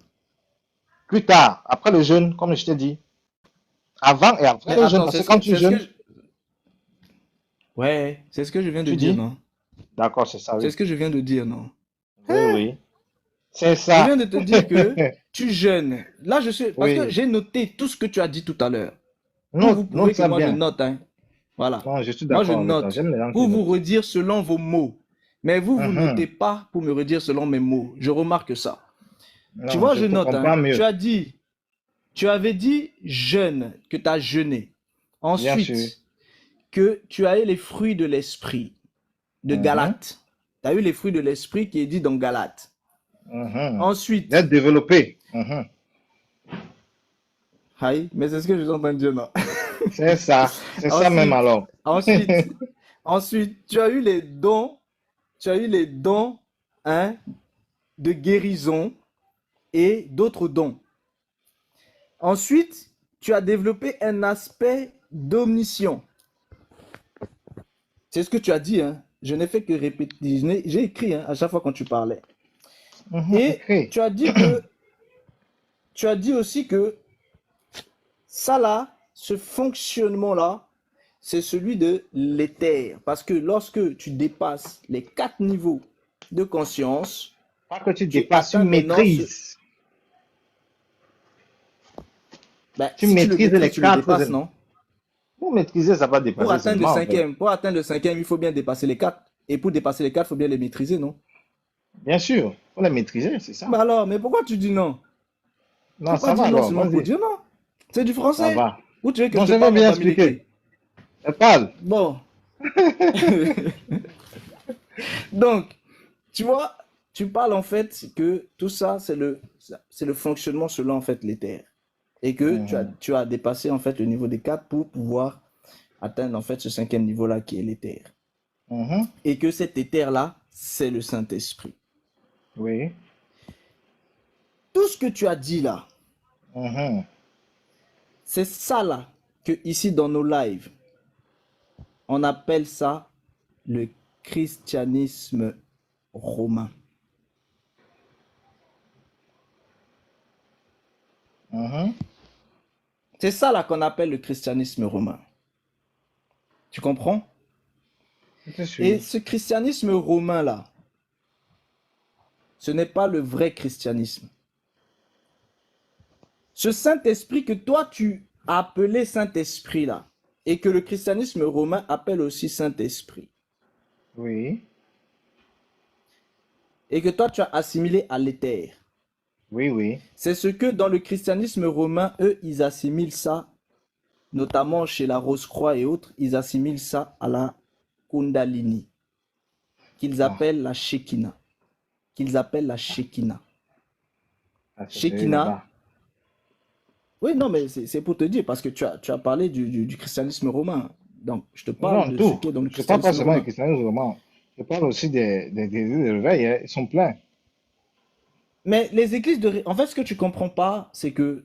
[SPEAKER 3] Plus tard, après le jeûne, comme je t'ai dit, avant et après
[SPEAKER 1] mais
[SPEAKER 3] le jeûne,
[SPEAKER 1] attends,
[SPEAKER 3] parce que quand tu
[SPEAKER 1] c'est ce que,
[SPEAKER 3] jeûnes,
[SPEAKER 1] ouais, c'est ce que je viens de
[SPEAKER 3] tu
[SPEAKER 1] dire,
[SPEAKER 3] dis,
[SPEAKER 1] non?
[SPEAKER 3] d'accord, c'est ça,
[SPEAKER 1] C'est
[SPEAKER 3] oui.
[SPEAKER 1] ce que je viens de dire, non?
[SPEAKER 3] Oui, oui. C'est
[SPEAKER 1] Je
[SPEAKER 3] ça.
[SPEAKER 1] viens de te dire que tu jeûnes. Là, je suis, parce que
[SPEAKER 3] Oui.
[SPEAKER 1] j'ai noté tout ce que tu as dit tout à l'heure. Pour vous
[SPEAKER 3] Note,
[SPEAKER 1] prouver
[SPEAKER 3] note
[SPEAKER 1] que
[SPEAKER 3] ça
[SPEAKER 1] moi je
[SPEAKER 3] bien.
[SPEAKER 1] note, hein. Voilà.
[SPEAKER 3] Non, je suis
[SPEAKER 1] Moi je
[SPEAKER 3] d'accord avec toi.
[SPEAKER 1] note
[SPEAKER 3] J'aime les gens qui
[SPEAKER 1] pour vous
[SPEAKER 3] notent.
[SPEAKER 1] redire selon vos mots. Mais vous, vous notez
[SPEAKER 3] Mhm.
[SPEAKER 1] pas pour me redire selon mes mots. Je remarque ça. Tu
[SPEAKER 3] Non,
[SPEAKER 1] vois,
[SPEAKER 3] je
[SPEAKER 1] je
[SPEAKER 3] te
[SPEAKER 1] note, hein.
[SPEAKER 3] comprends mieux.
[SPEAKER 1] Tu avais dit jeûne, que tu as jeûné.
[SPEAKER 3] Bien sûr.
[SPEAKER 1] Ensuite, que tu as eu les fruits de l'esprit de
[SPEAKER 3] Mhm.
[SPEAKER 1] Galate. Tu as eu les fruits de l'esprit qui est dit dans Galate.
[SPEAKER 3] Mhm.
[SPEAKER 1] Ensuite,
[SPEAKER 3] D'être développé. Mhm.
[SPEAKER 1] aïe, mais c'est ce que je suis en train de dire, non?
[SPEAKER 3] C'est ça. C'est ça même
[SPEAKER 1] Ensuite,
[SPEAKER 3] alors.
[SPEAKER 1] ensuite, ensuite, tu as eu les dons, tu as eu les dons, hein, de guérison et d'autres dons. Ensuite, tu as développé un aspect d'omniscience. C'est ce que tu as dit, hein. Je n'ai fait que répéter, j'ai écrit, hein, à chaque fois quand tu parlais.
[SPEAKER 3] Mhm.
[SPEAKER 1] Et
[SPEAKER 3] Écrit.
[SPEAKER 1] tu as dit aussi que ça là, ce fonctionnement-là, c'est celui de l'éther. Parce que lorsque tu dépasses les 4 niveaux de conscience,
[SPEAKER 3] Pas que tu
[SPEAKER 1] tu
[SPEAKER 3] dépasses, tu
[SPEAKER 1] atteins maintenant ce...
[SPEAKER 3] maîtrises.
[SPEAKER 1] Ben,
[SPEAKER 3] Tu
[SPEAKER 1] si tu le
[SPEAKER 3] maîtrises
[SPEAKER 1] maîtrises,
[SPEAKER 3] les
[SPEAKER 1] tu le
[SPEAKER 3] quatre.
[SPEAKER 1] dépasses, non?
[SPEAKER 3] Pour maîtriser, ça va dépasser seulement, en fait.
[SPEAKER 1] Pour atteindre le cinquième, il faut bien dépasser les 4. Et pour dépasser les 4, il faut bien les maîtriser, non?
[SPEAKER 3] Bien sûr, pour les maîtriser, c'est ça.
[SPEAKER 1] Bah alors, mais pourquoi tu dis non?
[SPEAKER 3] Non,
[SPEAKER 1] Pourquoi
[SPEAKER 3] ça va
[SPEAKER 1] dire non
[SPEAKER 3] alors,
[SPEAKER 1] seulement pour
[SPEAKER 3] vas-y.
[SPEAKER 1] dire non? C'est du
[SPEAKER 3] Ça
[SPEAKER 1] français.
[SPEAKER 3] va.
[SPEAKER 1] Ou tu veux que
[SPEAKER 3] Non,
[SPEAKER 1] je te
[SPEAKER 3] je vais
[SPEAKER 1] parle en
[SPEAKER 3] bien expliquer.
[SPEAKER 1] bamileke?
[SPEAKER 3] Parle.
[SPEAKER 1] Bon. Donc, tu vois, tu parles en fait que tout ça, c'est le fonctionnement selon en fait l'éther. Et que
[SPEAKER 3] Mhm.
[SPEAKER 1] tu as dépassé en fait le niveau des 4 pour pouvoir atteindre en fait ce cinquième niveau-là qui est l'éther.
[SPEAKER 3] Mhm.
[SPEAKER 1] Et que cet éther-là, c'est le Saint-Esprit.
[SPEAKER 3] Oui.
[SPEAKER 1] Tout ce que tu as dit là,
[SPEAKER 3] Mhm.
[SPEAKER 1] c'est ça là que ici dans nos lives, on appelle ça le christianisme romain.
[SPEAKER 3] Mhm.
[SPEAKER 1] C'est ça là qu'on appelle le christianisme romain. Tu comprends?
[SPEAKER 3] C'est
[SPEAKER 1] Et
[SPEAKER 3] sûr.
[SPEAKER 1] ce christianisme romain là, ce n'est pas le vrai christianisme. Ce Saint-Esprit que toi tu as appelé Saint-Esprit là, et que le christianisme romain appelle aussi Saint-Esprit,
[SPEAKER 3] Oui.
[SPEAKER 1] et que toi tu as assimilé à l'éther,
[SPEAKER 3] Oui, oui.
[SPEAKER 1] c'est ce que dans le christianisme romain, eux, ils assimilent ça, notamment chez la Rose-Croix et autres, ils assimilent ça à la Kundalini, qu'ils
[SPEAKER 3] Bon,
[SPEAKER 1] appellent la Shekinah. Qu'ils appellent la Shekinah.
[SPEAKER 3] ah, c'est
[SPEAKER 1] Shekinah,
[SPEAKER 3] là-bas.
[SPEAKER 1] oui, non, mais c'est pour te dire, parce que tu as parlé du christianisme romain. Donc, je te parle
[SPEAKER 3] Non,
[SPEAKER 1] de ce
[SPEAKER 3] tout.
[SPEAKER 1] qui est dans le
[SPEAKER 3] Je ne parle pas
[SPEAKER 1] christianisme
[SPEAKER 3] seulement des
[SPEAKER 1] romain.
[SPEAKER 3] christianisme romain. Je parle aussi des réveils, hein. Ils sont pleins.
[SPEAKER 1] Mais les églises en fait, ce que tu comprends pas, c'est que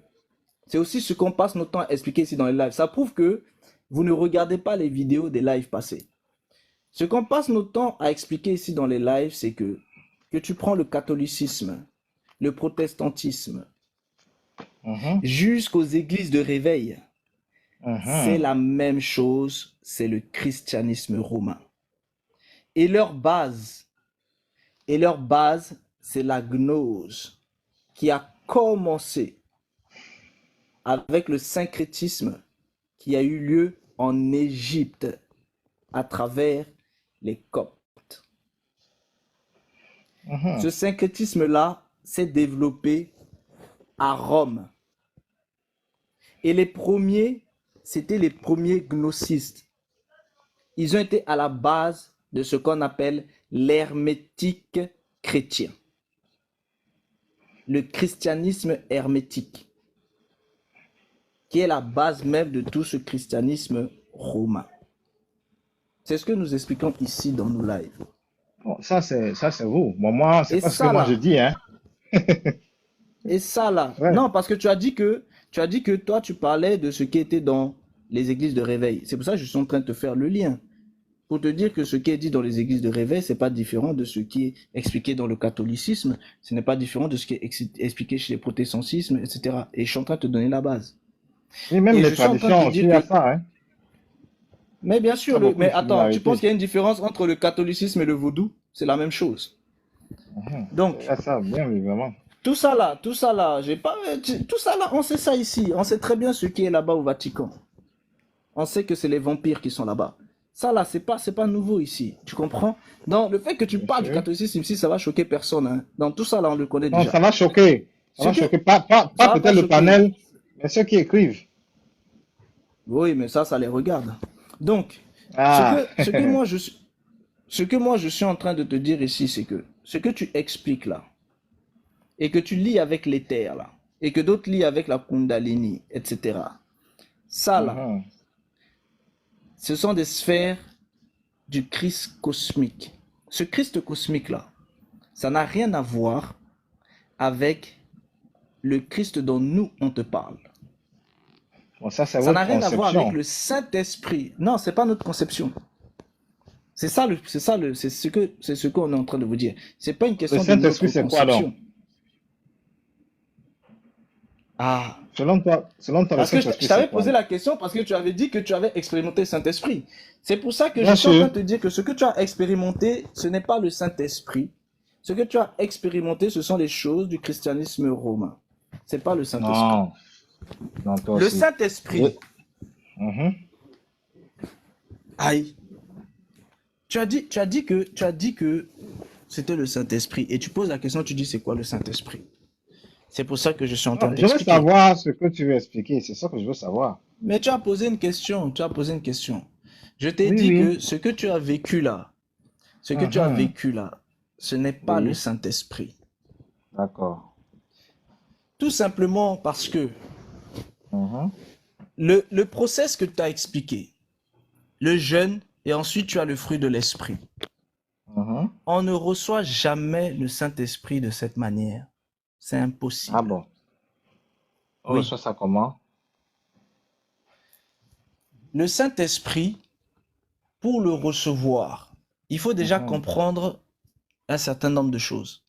[SPEAKER 1] c'est aussi ce qu'on passe notre temps à expliquer ici dans les lives. Ça prouve que vous ne regardez pas les vidéos des lives passés. Ce qu'on passe notre temps à expliquer ici dans les lives, c'est que tu prends le catholicisme, le protestantisme,
[SPEAKER 3] Mhm,
[SPEAKER 1] jusqu'aux églises de réveil, c'est
[SPEAKER 3] mhm,
[SPEAKER 1] la même chose, c'est le christianisme romain. Et leur base, c'est la gnose qui a commencé avec le syncrétisme qui a eu lieu en Égypte à travers les Coptes.
[SPEAKER 3] mhm.
[SPEAKER 1] Ce syncrétisme-là s'est développé à Rome. Et les premiers, c'était les premiers gnocistes. Ils ont été à la base de ce qu'on appelle l'hermétique chrétien, le christianisme hermétique, qui est la base même de tout ce christianisme romain. C'est ce que nous expliquons ici dans nos lives.
[SPEAKER 3] Bon, ça c'est vous. Bon, moi, c'est
[SPEAKER 1] Et
[SPEAKER 3] pas ce que
[SPEAKER 1] ça
[SPEAKER 3] moi je
[SPEAKER 1] là,
[SPEAKER 3] dis, hein.
[SPEAKER 1] et ça là,
[SPEAKER 3] Ouais.
[SPEAKER 1] non, parce que tu as dit que toi tu parlais de ce qui était dans les églises de réveil. C'est pour ça que je suis en train de te faire le lien. Pour te dire que ce qui est dit dans les églises de réveil, c'est pas différent de ce qui est expliqué dans le catholicisme, ce n'est pas différent de ce qui est expliqué chez les protestantismes, etc. Et je suis en train de te donner la base.
[SPEAKER 3] Et même
[SPEAKER 1] Et
[SPEAKER 3] les
[SPEAKER 1] je suis en train de te
[SPEAKER 3] traditions aussi, il
[SPEAKER 1] dire
[SPEAKER 3] y a
[SPEAKER 1] que,
[SPEAKER 3] ça, hein.
[SPEAKER 1] mais bien
[SPEAKER 3] Il y
[SPEAKER 1] sûr,
[SPEAKER 3] a beaucoup de
[SPEAKER 1] mais attends, tu penses
[SPEAKER 3] similarités.
[SPEAKER 1] qu'il y a une différence entre le catholicisme et le vaudou? C'est la même chose.
[SPEAKER 3] Mhm. Il y
[SPEAKER 1] Donc,
[SPEAKER 3] a ça, bien évidemment.
[SPEAKER 1] tout ça là, j'ai pas, tout ça là, on sait ça ici. On sait très bien ce qui est là-bas au Vatican. On sait que c'est les vampires qui sont là-bas. Ça là, c'est pas nouveau ici. Tu comprends? Donc, le fait que tu
[SPEAKER 3] Bien
[SPEAKER 1] parles du
[SPEAKER 3] sûr.
[SPEAKER 1] catholicisme ici, ça va choquer personne, hein. Donc, tout ça là, on le connaît
[SPEAKER 3] Non,
[SPEAKER 1] déjà.
[SPEAKER 3] ça va choquer. Ça
[SPEAKER 1] Ce
[SPEAKER 3] va
[SPEAKER 1] que
[SPEAKER 3] choquer. Pas
[SPEAKER 1] ça va pas
[SPEAKER 3] peut-être le
[SPEAKER 1] choquer.
[SPEAKER 3] panel, mais ceux qui écrivent.
[SPEAKER 1] Oui, mais ça les regarde. Donc,
[SPEAKER 3] Ah,
[SPEAKER 1] ce que moi je suis en train de te dire ici, c'est que ce que tu expliques là, et que tu lis avec l'éther là, et que d'autres lisent avec la Kundalini, etc. Ça là,
[SPEAKER 3] mhm.
[SPEAKER 1] ce sont des sphères du Christ cosmique. Ce Christ cosmique là, ça n'a rien à voir avec le Christ dont nous on te parle.
[SPEAKER 3] Bon, ça, c'est
[SPEAKER 1] Ça n'a
[SPEAKER 3] votre
[SPEAKER 1] rien à voir avec
[SPEAKER 3] conception.
[SPEAKER 1] le Saint-Esprit. Non, c'est pas notre conception. C'est ce qu'on est en train de vous dire. C'est pas une
[SPEAKER 3] Le
[SPEAKER 1] question de notre
[SPEAKER 3] Saint-Esprit, c'est quoi donc?
[SPEAKER 1] conception. Ah,
[SPEAKER 3] Selon toi, le
[SPEAKER 1] parce que je
[SPEAKER 3] Saint-Esprit,
[SPEAKER 1] t'avais
[SPEAKER 3] c'est quoi?
[SPEAKER 1] posé la question parce que tu avais dit que tu avais expérimenté le Saint-Esprit. C'est pour ça que je
[SPEAKER 3] Bien
[SPEAKER 1] suis en train
[SPEAKER 3] sûr.
[SPEAKER 1] de te dire que ce que tu as expérimenté, ce n'est pas le Saint-Esprit. Ce que tu as expérimenté, ce sont les choses du christianisme romain. C'est pas le Saint-Esprit.
[SPEAKER 3] Non, non, toi
[SPEAKER 1] Le
[SPEAKER 3] aussi.
[SPEAKER 1] Saint-Esprit,
[SPEAKER 3] Mhm.
[SPEAKER 1] aïe, tu as dit que c'était le Saint-Esprit. Et tu poses la question, tu dis c'est quoi le Saint-Esprit? C'est pour ça que je suis en train
[SPEAKER 3] Non, je veux
[SPEAKER 1] d'expliquer.
[SPEAKER 3] savoir ce que tu veux expliquer. C'est ça que je veux savoir.
[SPEAKER 1] Mais tu as posé une question, tu as posé une question. Je t'ai
[SPEAKER 3] Oui,
[SPEAKER 1] dit
[SPEAKER 3] oui.
[SPEAKER 1] que ce que tu as vécu là,
[SPEAKER 3] Mhm.
[SPEAKER 1] ce n'est pas le
[SPEAKER 3] Oui,
[SPEAKER 1] Saint-Esprit.
[SPEAKER 3] d'accord.
[SPEAKER 1] Tout simplement parce que
[SPEAKER 3] Mhm.
[SPEAKER 1] le process que tu as expliqué, le jeûne et ensuite tu as le fruit de l'esprit,
[SPEAKER 3] Mhm.
[SPEAKER 1] on ne reçoit jamais le Saint-Esprit de cette manière. C'est
[SPEAKER 3] Ah
[SPEAKER 1] impossible.
[SPEAKER 3] bon. On
[SPEAKER 1] Oui.
[SPEAKER 3] reçoit ça comment?
[SPEAKER 1] Le Saint-Esprit, pour le recevoir, il faut déjà
[SPEAKER 3] Mhm.
[SPEAKER 1] comprendre un certain nombre de choses.